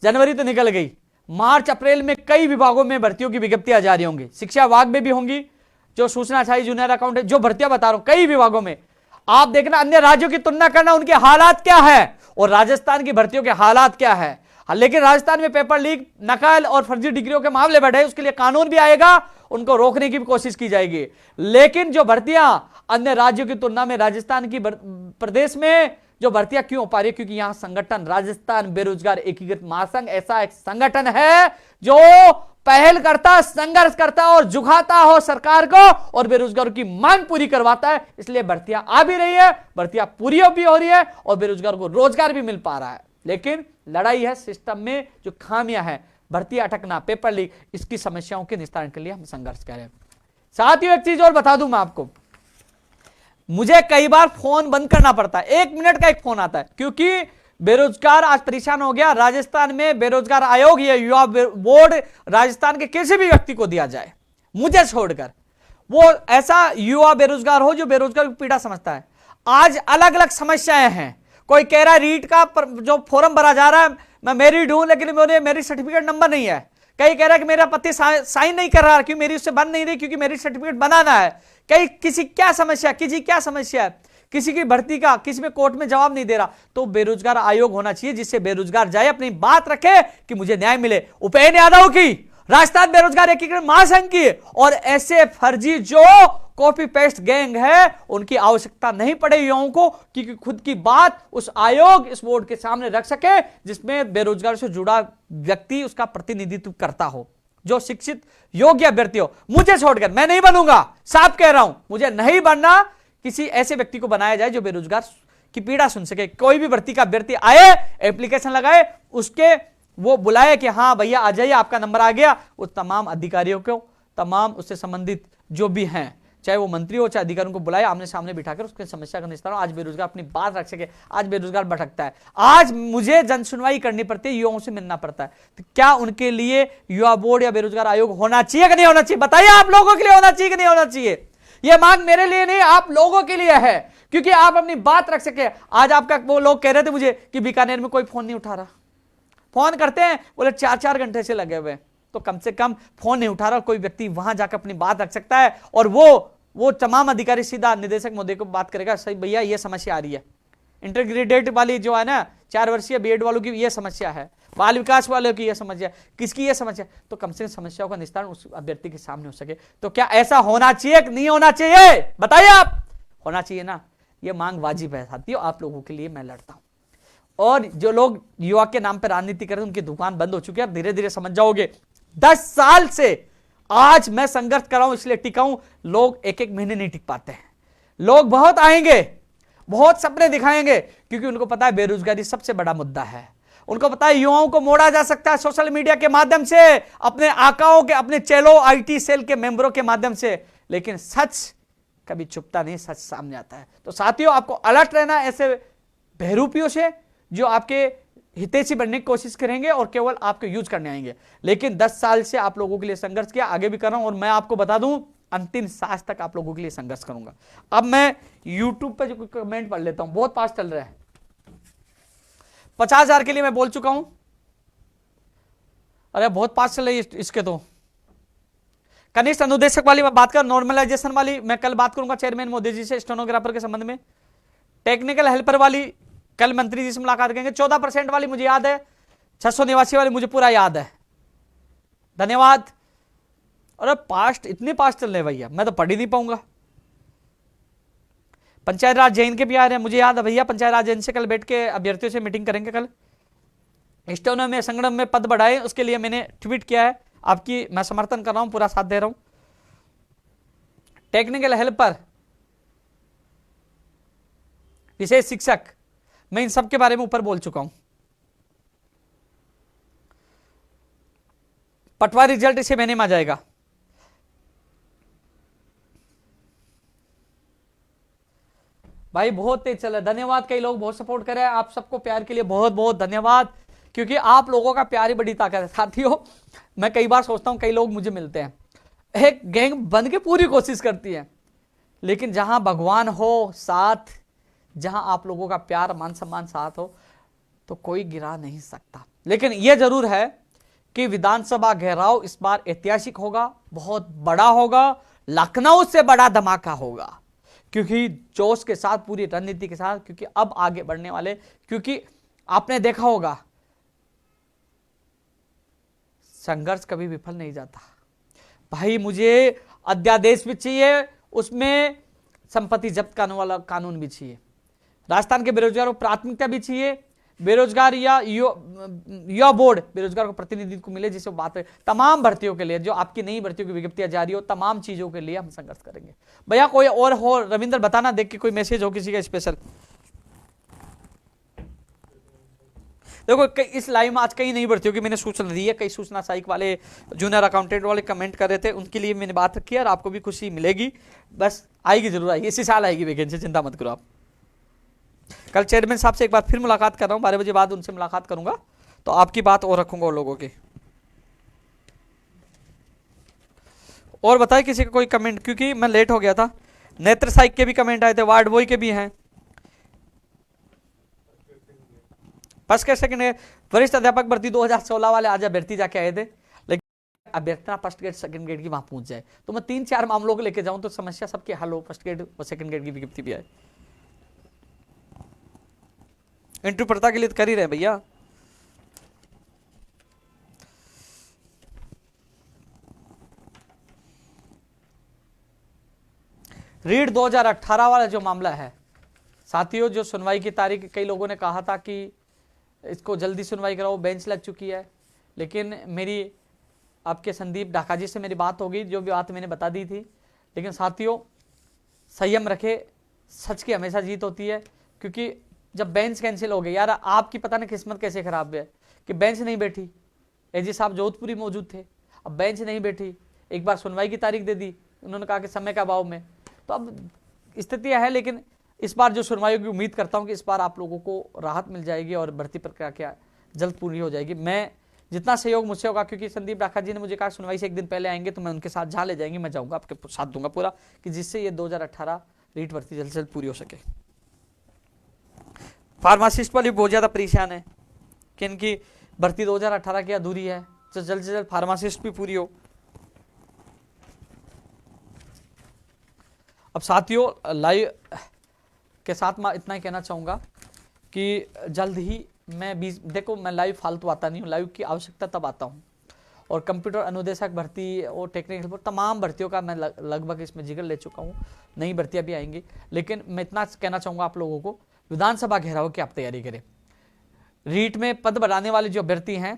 Speaker 1: जनवरी तो निकल गई, मार्च अप्रैल में कई विभागों में भर्तियों की विज्ञप्तियां जारी होंगी, शिक्षा विभाग में भी होंगी, जो सूचना चाहिए जूनियर अकाउंट, जो भर्तियां बता रहा हूं कई विभागों में। आप देखना, अन्य राज्यों की तुलना करना, उनके हालात क्या है और राजस्थान की भर्तियों के हालात क्या है। लेकिन राजस्थान में पेपर लीक, नकल और फर्जी डिग्रियों के मामले बढ़े, उसके लिए कानून भी आएगा, उनको रोकने की भी कोशिश की जाएगी। लेकिन जो भर्तियां अन्य राज्यों की तुलना में राजस्थान की प्रदेश में जो भर्तियां क्यों हो पा रही है, क्योंकि यहां संगठन राजस्थान बेरोजगार एकीकृत महासंघ ऐसा एक संगठन है जो पहल करता, संघर्ष करता और झुकाता हो सरकार को और बेरोजगारों की मांग पूरी करवाता है। इसलिए भर्तियां आ भी रही है, भर्तियां पूरी भी हो रही है और बेरोजगार को रोजगार भी मिल पा रहा है। लेकिन लड़ाई है सिस्टम में जो खामियां हैं, भर्ती अटकना, पेपर लीक, इसकी समस्याओं के निस्तारण के लिए हम संघर्ष करें। साथियों, एक चीज और बता दूं मैं आपको, मुझे कई बार फोन बंद करना पड़ता है, 1 मिनट का एक फोन आता है, क्योंकि बेरोजगार आज परेशान हो गया। राजस्थान में बेरोजगार आयोग या युवा बोर्ड राजस्थान के किसी भी व्यक्ति को दिया जाए, मुझे छोड़कर, वो ऐसा युवा बेरोजगार हो जो बेरोजगार की पीड़ा समझता है। आज अलग अलग समस्याएं हैं, कोई कह रहा है रीट का जो फॉर्म भरा जा रहा है, मैं मैरिड हूं लेकिन मेरी सर्टिफिकेट नंबर नहीं है। कई कह रहा है कि मेरा पति साइन नहीं कर रहा, क्योंकि मेरी उससे बन नहीं रही, क्योंकि मेरी सर्टिफिकेट बनाना है। कई किसी क्या समस्या है, किसी की भर्ती का किसी में कोर्ट में जवाब नहीं दे रहा, तो बेरोजगार आयोग होना चाहिए जिससे बेरोजगार जाए, अपनी बात रखे कि मुझे न्याय मिले। उपेन्द्र यादव की, राजस्थान बेरोजगार एकीकृत महासंघ की और ऐसे फर्जी जो कॉपी पेस्ट गैंग है, उनकी आवश्यकता नहीं पड़े युवाओं को, क्योंकि खुद की बात उस आयोग, इस बोर्ड के सामने रख सके जिसमें बेरोजगार से जुड़ा व्यक्ति उसका प्रतिनिधित्व करता हो, जो शिक्षित योग्य अभ्यर्थी हो। मुझे छोड़कर मैं नहीं बनूंगा, साफ कह रहा हूं, मुझे नहीं बनना। किसी ऐसे व्यक्ति को बनाया जाए जो बेरोजगार की पीड़ा सुन सके। कोई भी भर्ती का अभ्यर्थी आए, एप्लीकेशन लगाए, उसके वो बुलाए कि हाँ भैया आ जाइए, आपका नंबर आ गया। उस तमाम अधिकारियों को, तमाम उससे संबंधित जो भी हैं, चाहे वो मंत्री हो चाहे अधिकारियों को बुलाए, आमने सामने बिठाकर उसकी समस्या का निस्तारण। आज बेरोजगार अपनी बात रख सके, आज बेरोजगार भटकता है, आज मुझे जन सुनवाई करनी पड़ती है, युवाओं से मिलना पड़ता है। तो क्या उनके लिए युवा बोर्ड या बेरोजगार आयोग होना चाहिए कि नहीं होना चाहिए? बताइए, आप लोगों के लिए होना चाहिए कि नहीं होना चाहिए? यह मांग मेरे लिए नहीं, आप लोगों के लिए है, क्योंकि आप अपनी बात रख सके। आज आपका वो लोग कह रहे थे मुझे कि बीकानेर में कोई फोन नहीं उठा रहा, फोन करते हैं बोले 4-4 घंटे से लगे हुए, तो कम से कम फोन नहीं उठा रहा, कोई व्यक्ति वहां जाकर अपनी बात रख सकता है और वो तमाम अधिकारी सीधा निदेशक महोदय को बात करेगा, सही भैया ये समस्या आ रही है, इंटरग्रेडेड वाली जो है ना 4 वर्षीय बीएड वालों की ये समस्या है, बाल विकास वालों की ये समस्या, किसकी ये समस्या, तो कम से कम समस्याओं का निस्तारण उस अभ्यर्थी के सामने हो सके। तो क्या ऐसा होना चाहिए कि नहीं होना चाहिए? बताइए आप। होना चाहिए ना, ये मांग वाजिब है साथियों, आप लोगों के लिए मैं लड़ता हूं। और जो लोग युवा के नाम पर राजनीति कर रहे हैं, उनकी दुकान बंद हो चुकी है, धीरे धीरे समझ जाओगे। 10 साल से आज मैं संघर्ष कर रहा हूं, इसलिए टिका हूं। लोग 1-1 महीने नहीं टिक पाते हैं, लोग बहुत आएंगे, बहुत सपने दिखाएंगे, क्योंकि उनको पता है बेरोजगारी सबसे बड़ा मुद्दा है। उनको पता है युवाओं को मोड़ा जा सकता है सोशल मीडिया के माध्यम से, अपने आकाओं के, अपने चेलो आईटी सेल के मेंबरों के माध्यम से, लेकिन सच कभी छुपता नहीं, सच सामने आता है। तो साथियों, आपको अलर्ट रहना ऐसे बहरूपियों से जो आपके हितैषी बनने की कोशिश करेंगे और केवल आपको यूज करने आएंगे। लेकिन 10 साल से आप लोगों के लिए संघर्ष किया, आगे भी कर रहा हूं, और मैं आपको बता दूं अंतिम सांस तक आप लोगों के लिए संघर्ष करूंगा। अब मैं YouTube पे जो कमेंट पढ़ लेता हूं, बहुत फास्ट चल रहा है। 50,000 के लिए मैं बोल चुका हूं, अरे बहुत फास्ट चल रही है इसके। तो कनिष्ठ अनुदेशक वाली मैं बात कर, नॉर्मलाइजेशन वाली मैं कल बात करूंगा चेयरमैन मोदी जी से स्टेनोग्राफर के संबंध में। टेक्निकल हेल्पर वाली कल मंत्री जी से मुलाकात करेंगे। 14% वाली मुझे याद है, 689 वाली मुझे पूरा याद है, धन्यवाद। अरे पास्ट इतने पास्ट चल रहे भैया, मैं तो पढ़ ही नहीं पाऊंगा। पंचायत राज जैन के भी आ रहे हैं, मुझे याद है भैया, पंचायत राज जैन से कल बैठ के अभ्यर्थियों से मीटिंग करेंगे। कल स्टेनो में संगठन में पद बढ़ाए, उसके लिए मैंने ट्वीट किया है, आपकी मैं समर्थन कर रहा हूं, पूरा साथ दे रहा हूं। टेक्निकल हेल्पर, विशेष शिक्षक, मैं इन सब के बारे में ऊपर बोल चुका हूं। पटवारी रिजल्ट इसे महीने में आ जाएगा। भाई बहुत तेज चल रहा है, धन्यवाद। कई लोग बहुत सपोर्ट कर रहे हैं, आप सबको प्यार के लिए बहुत बहुत धन्यवाद, क्योंकि आप लोगों का प्यार ही बड़ी ताकत है। साथियों मैं कई बार सोचता हूं, कई लोग मुझे मिलते हैं, एक गैंग बन के पूरी कोशिश करती है, लेकिन जहां भगवान हो साथ, जहां आप लोगों का प्यार मान सम्मान साथ हो, तो कोई गिरा नहीं सकता। लेकिन यह जरूर है कि विधानसभा घेराव इस बार ऐतिहासिक होगा, बहुत बड़ा होगा, लखनऊ से बड़ा धमाका होगा, क्योंकि जोश के साथ, पूरी रणनीति के साथ, क्योंकि अब आगे बढ़ने वाले, क्योंकि आपने देखा होगा संघर्ष कभी विफल नहीं जाता। भाई मुझे अध्यादेश भी चाहिए, उसमें संपत्ति जब्त करने वाला कानून भी चाहिए, राजस्थान के बेरोजगारों को प्राथमिकता भी चाहिए, बेरोजगार या युवा बोर्ड बेरोजगार को प्रतिनिधित्व को मिले, जिसे बात है तमाम भर्तियों के लिए, जो आपकी नई भर्तियों की विज्ञप्तियां जारी हो, तमाम चीजों के लिए हम संघर्ष करेंगे। भैया कोई और हो, रविंद्र बताना, देख के कोई मैसेज हो किसी का स्पेशल। देखो इस लाइव में आज कई नई भर्तियों की मैंने सूचना दी है, कई सूचना सहायक वाले, जूनियर अकाउंटेंट वाले कमेंट कर रहे थे, उनके लिए मैंने बात रखी है, और आपको भी खुशी मिलेगी, बस आएगी, जरूर आएगी, इसी साल आएगी वैकेंसी, चिंता मत करो आप। कल चेयरमैन साहब से एक बार फिर मुलाकात कर रहा हूं, 12 बजे बाद उनसे मुलाकात करूंगा, तो आपकी बात और रखूंगा, और लोगों की। और बताए किसी का कोई कमेंट, क्योंकि मैं लेट हो गया था। नेत्र साइक के भी कमेंट आए थे, वार्ड बॉय के भी हैं, फर्स्ट के सेकंड वरिष्ठ अध्यापक भर्ती 2016 वाले आज अभ्यर्थी जाके आए थे, लेकिन अभ्यर्थी फर्स्ट ग्रेड सेकंड ग्रेड की वहां पहुंच जाए, तो मैं 3-4 मामलों को लेकर जाऊं तो समस्या सबके हल हो, फर्स्ट ग्रेड और सेकंड ग्रेड की विज्ञप्ति भी आए। इंटरव्यू प्रता के लिए कर ही रहे भैया। रीट 2018 वाला जो मामला है साथियों, जो सुनवाई की तारीख, कई लोगों ने कहा था कि इसको जल्दी सुनवाई कराओ, बेंच लग चुकी है, लेकिन मेरी आपके संदीप ढाका जी से मेरी बात होगी, जो भी बात मैंने बता दी थी, लेकिन साथियों संयम रखे, सच की हमेशा जीत होती है, क्योंकि जब बेंच कैंसिल हो गई, यार आपकी पता नहीं किस्मत कैसे खराब है कि बेंच नहीं बैठी, एजी साहब जोधपुरी मौजूद थे, अब बेंच नहीं बैठी, एक बार सुनवाई की तारीख दे दी, उन्होंने कहा कि समय का अभाव में, तो अब स्थितियां है, लेकिन इस बार जो सुनवाई की उम्मीद करता हूं कि इस बार आप लोगों को राहत मिल जाएगी और भर्ती प्रक्रिया क्या जल्द पूरी हो जाएगी। मैं जितना सहयोग मुझसे होगा, क्योंकि संदीप राखा जी ने मुझे कहा सुनवाई से एक दिन पहले आएंगे, तो मैं उनके साथ जहां ले जाएंगे मैं जाऊंगा, आपके साथ दूंगा पूरा, कि जिससे ये 2018 रीट भर्ती जल्द से जल्द पूरी हो सके। फार्मासिस्ट वाली बहुत ज्यादा परेशान है कि इनकी भर्ती 2018 की अधूरी है, तो जल्द से जल्द फार्मासिस्ट भी पूरी हो। अब साथियों लाइव के साथ मैं इतना ही कहना चाहूंगा कि जल्द ही मैं देखो मैं लाइव फालतू आता नहीं हूँ, लाइव की आवश्यकता तब आता हूँ, और कंप्यूटर अनुदेशक भर्ती और टेक्निकल तमाम भर्तियों का मैं लगभग इसमें जिक्र ले चुका हूँ, नई भर्तियां भी आएंगी, लेकिन मैं इतना कहना चाहूँगा आप लोगों को, विधानसभा घेराव की आप तैयारी करें। रीट में पद बढ़ाने वाले जो अभ्यर्थी हैं,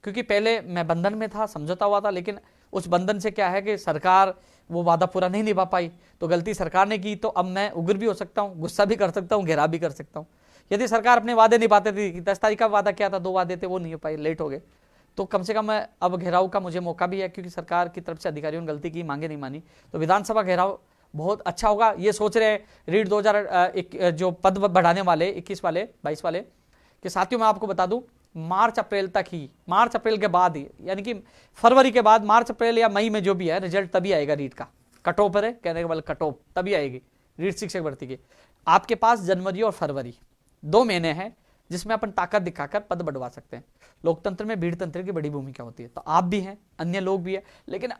Speaker 1: क्योंकि पहले मैं बंधन में था, समझौता हुआ था, लेकिन उस बंधन से क्या है कि सरकार वो वादा पूरा नहीं निभा पाई, तो गलती सरकार ने की, तो अब मैं उग्र भी हो सकता हूँ, गुस्सा भी कर सकता हूँ, घेराव भी कर सकता हूँ। यदि सरकार अपने वादे निभाते थे, 10 तारीख का वादा किया था, 2 वादे थे वो नहीं हो पाए, लेट हो गए, तो कम से कम मैं अब घेराव का मुझे मौका भी है, क्योंकि सरकार की तरफ से अधिकारियों ने गलती की, मांगे नहीं मानी, तो विधानसभा घेराव बहुत अच्छा होगा। ये सोच रहे हैं रीट 2001 जो पद बढ़ाने वाले 21 वाले 22 वाले कि साथियों मैं आपको बता दूं, मार्च अप्रैल तक ही, मार्च अप्रैल के बाद ही, यानी कि फरवरी के बाद, मार्च अप्रैल या मई में जो भी है रिजल्ट तभी आएगा रीट का, कट ऑफ है कहने के बाद कट ऑफ तभी आएगी रीट शिक्षक भर्ती की। आपके पास जनवरी और फरवरी 2 महीने हैं जिसमें अपन ताकत दिखाकर पद बढ़वा सकते हैं। लोकतंत्र में भीड़ तंत्र की बड़ी भूमिका होती है, तो आप भी हैं, अन्य लोग भी हैं, लेकिन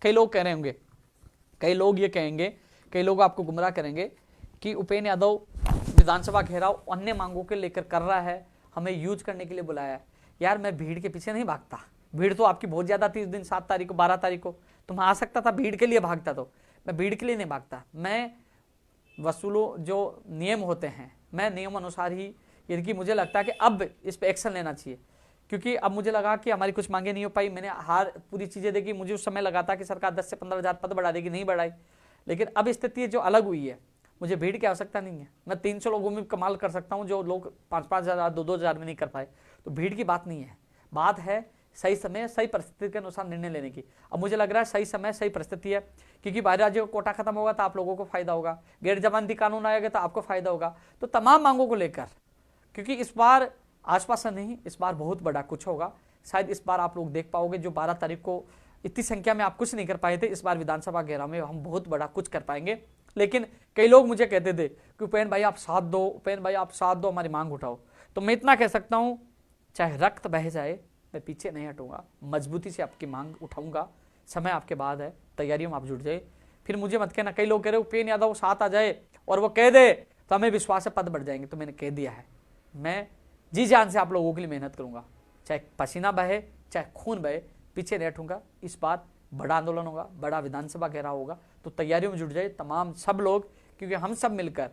Speaker 1: कई लोग कह रहे होंगे, कई लोग ये कहेंगे, कई लोग आपको गुमराह करेंगे कि उपेंद्र यादव विधानसभा घेराव अन्य मांगों के लेकर कर रहा है, हमें यूज करने के लिए बुलाया है। यार मैं भीड़ के पीछे नहीं भागता, भीड़ तो आपकी बहुत ज्यादा थी उस दिन 7 तारीख को, 12 तारीख को तो मैं आ सकता था, भीड़ के लिए भागता, तो मैं भीड़ के लिए नहीं भागता, मैं वसूलों जो नियम होते हैं, मैं नियम अनुसार ही, यदि मुझे लगता है कि अब इस पर एक्शन लेना चाहिए, क्योंकि अब मुझे लगा कि हमारी कुछ मांगे नहीं हो पाई, मैंने पूरी चीजें देखी, मुझे उस समय लगा था कि सरकार 10 से 15 हज़ार पद बढ़ा देगी, नहीं बढ़ाई, लेकिन अब स्थिति जो अलग हुई है, मुझे भीड़ की आवश्यकता नहीं है, मैं 300 लोगों में कमाल कर सकता हूं जो लोग 5-5 हज़ार 2-2 हज़ार में नहीं कर पाए, तो भीड़ की बात नहीं है, बात है सही समय सही परिस्थिति के अनुसार निर्णय लेने की। अब मुझे लग रहा है सही समय सही परिस्थिति है, क्योंकि बाहरी राज्यों का कोटा खत्म होगा तो आप लोगों को फायदा होगा, गैर जमानती कानून आएगा तो आपको फायदा होगा। तो तमाम मांगों को लेकर, क्योंकि इस बार आसपास नहीं, इस बार बहुत बड़ा कुछ होगा। शायद इस बार आप लोग देख पाओगे, जो 12 तारीख को इतनी संख्या में आप कुछ नहीं कर पाए थे, इस बार विधानसभा घेराव में हम बहुत बड़ा कुछ कर पाएंगे। लेकिन कई लोग मुझे कहते थे कि उपेंद्र भाई आप साथ दो, उपेंद्र भाई आप साथ दो, हमारी मांग उठाओ। तो मैं इतना कह सकता हूं, चाहे रक्त बह जाए मैं पीछे नहीं हटूंगा, मजबूती से आपकी मांग उठाऊंगा। समय आपके बाद है, तैयारियों में आप जुट जाए। फिर मुझे मत कहना, कई लोग कह रहे उपेंद्र यादव साथ आ जाए और वो कह दे तो हमें विश्वास है पद बढ़ जाएंगे। तो मैंने कह दिया है, मैं जी जान से आप लोगों के लिए मेहनत करूंगा, चाहे पसीना बहे चाहे खून बहे, पीछे नहीं हटूंगा। इस बार बड़ा आंदोलन होगा, बड़ा विधानसभा घेराव होगा, तो तैयारियों में जुट जाए तमाम सब लोग, क्योंकि हम सब मिलकर,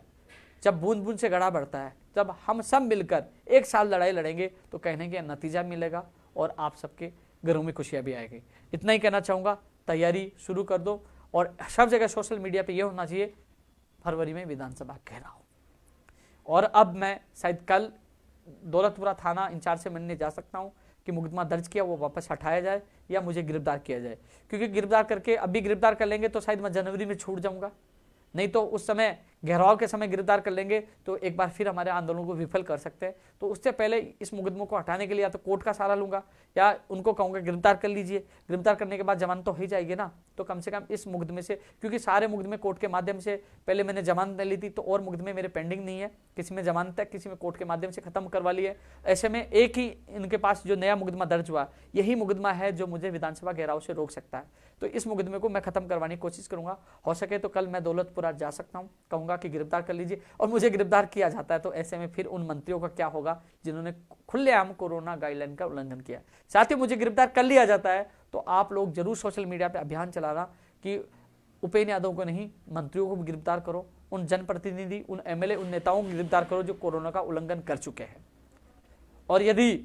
Speaker 1: जब बूंद बूंद से गड़ा बढ़ता है, जब हम सब मिलकर एक साल लड़ाई लड़ेंगे तो कहने के नतीजा मिलेगा और आप सबके घरों में खुशियां भी आएगी। इतना ही कहना चाहूंगा, तैयारी शुरू कर दो। और सब जगह सोशल मीडिया पे ये होना चाहिए, फरवरी में विधानसभा घेराव। और अब मैं शायद कल दौलतपुरा थाना इंचार्ज से मिलने जा सकता हूं कि मुकदमा दर्ज किया वो वापस हटाया जाए या मुझे गिरफ्तार किया जाए, क्योंकि गिरफ्तार करके अभी गिरफ्तार कर लेंगे तो शायद मैं जनवरी में छूट जाऊंगा, नहीं तो उस समय घेराव के समय गिरफ्तार कर लेंगे तो एक बार फिर हमारे आंदोलन को विफल कर सकते हैं। तो उससे पहले इस मुकदमों को हटाने के लिए या तो कोर्ट का सहारा लूंगा या उनको कहूंगा गिरफ्तार कर लीजिए। गिरफ्तार करने के बाद जमानत तो हो ही जाएगी ना, तो कम से कम इस मुकदमे से, क्योंकि सारे मुकदमे कोर्ट के माध्यम से, पहले मैंने जमानत ली थी तो और मुकदमे मेरे पेंडिंग नहीं है, किसी में जमानत है किसी में कोर्ट के माध्यम से खत्म करवा ली है। ऐसे में एक ही इनके पास जो नया मुकदमा दर्ज हुआ, यही मुकदमा है जो मुझे विधानसभा घेराव से रोक सकता है। तो इस मुकदमे को मैं खत्म करवाने की कोशिश करूंगा। हो सके तो कल मैं दौलतपुरा जा सकता हूं, कहूंगा कि गिरफ्तार कर लीजिए, और मुझे गिरफ्तार किया जाता है तो ऐसे में फिर उन मंत्रियों का क्या होगा जिन्होंने खुलेआम कोरोना गाइडलाइन का उल्लंघन किया। साथ ही मुझे गिरफ्तार कर लिया जाता है तो आप लोग जरूर सोशल मीडिया पे अभियान चलाना कि उपेंद्र यादव को नहीं, मंत्रियों को भी गिरफ्तार करो, उन जनप्रतिनिधि, उन एमएलए, उन नेताओं को गिरफ्तार करो जो कोरोना का उल्लंघन कर चुके हैं। और यदि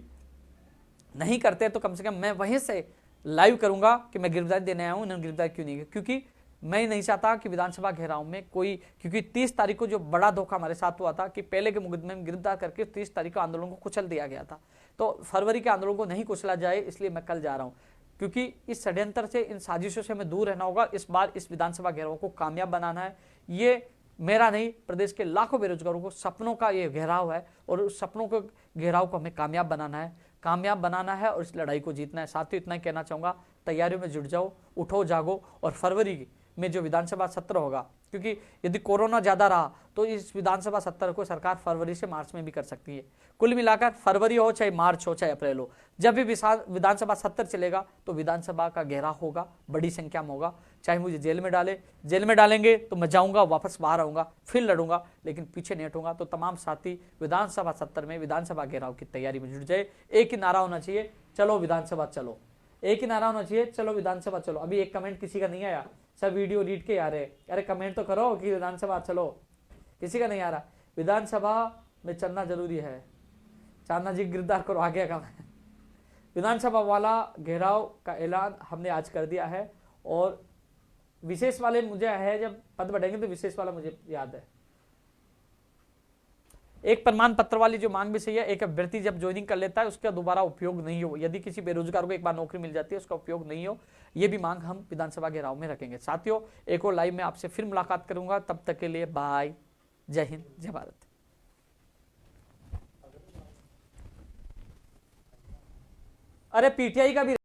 Speaker 1: नहीं करते तो कम से कम मैं वहीं से लाइव करूंगा कि मैं गिरफ्तारी देने आया हूं, उन्होंने गिरफ्तार क्यों नहीं किया, क्योंकि मैं नहीं चाहता कि विधानसभा घेराव में कोई, क्योंकि 30 तारीख को जो बड़ा धोखा हमारे साथ हुआ था कि पहले के मुकदमे में गिरफ्तार करके 30 तारीख को आंदोलन को कुचल दिया गया था। तो फरवरी के आंदोलन को नहीं कुचला जाए, इसलिए मैं कल जा रहा हूं, क्योंकि इस षड्यंत्र से, इन साजिशों से हमें दूर रहना होगा। इस बार इस विधानसभा घेराव को कामयाब बनाना है। ये मेरा नहीं, प्रदेश के लाखों बेरोजगारों को सपनों का ये घेराव है और उस सपनों को घेराव को हमें कामयाब बनाना है, कामयाब बनाना है और इस लड़ाई को जीतना है। साथ ही इतना ही कहना चाहूंगा, तैयारियों में जुट जाओ, उठो जागो, और फरवरी में जो विधानसभा सत्र होगा, क्योंकि यदि कोरोना ज्यादा रहा तो इस विधानसभा सत्र को सरकार फरवरी से मार्च में भी कर सकती है। कुल मिलाकर फरवरी हो चाहे मार्च हो चाहे अप्रैल हो, जब भी विधानसभा सत्र चलेगा तो विधानसभा का घेराव होगा, बड़ी संख्या में होगा। चाहे मुझे जेल में डाले, जेल में डालेंगे तो मैं जाऊंगा, वापस बाहर आऊंगा, फिर लड़ूंगा, लेकिन पीछे नहीं हटूंगा। तो तमाम साथी विधानसभा सत्र में, विधानसभा घेराव की तैयारी में जुट जाए। एक ही नारा होना चाहिए, चलो विधानसभा चलो। एक ही नारा होना चाहिए, चलो विधानसभा चलो। अभी एक कमेंट किसी का नहीं आया, सब वीडियो रीड के आ रहे, अरे कमेंट तो करो कि विधानसभा चलो, किसी का नहीं आ रहा। विधानसभा में चलना जरूरी है। चांदना जी गिरफ्तार करो, आ गया काम। विधानसभा वाला घेराव का ऐलान हमने आज कर दिया है, और विशेष वाले मुझे है, जब पद बढ़ेंगे तो विशेष वाला मुझे याद है। एक प्रमाण पत्र वाली जो मांग भी सही है, एक अभ्यर्थी जब ज्वाइनिंग कर लेता है उसका दोबारा उपयोग नहीं हो, यदि किसी बेरोजगार को एक बार नौकरी मिल जाती है उसका उपयोग नहीं हो, ये भी मांग हम विधानसभा घेराव में रखेंगे। साथियों, एक और लाइव में आपसे फिर मुलाकात करूंगा, तब तक के लिए बाय, जय हिंद, जय भारत। अरे पीटीआई का भी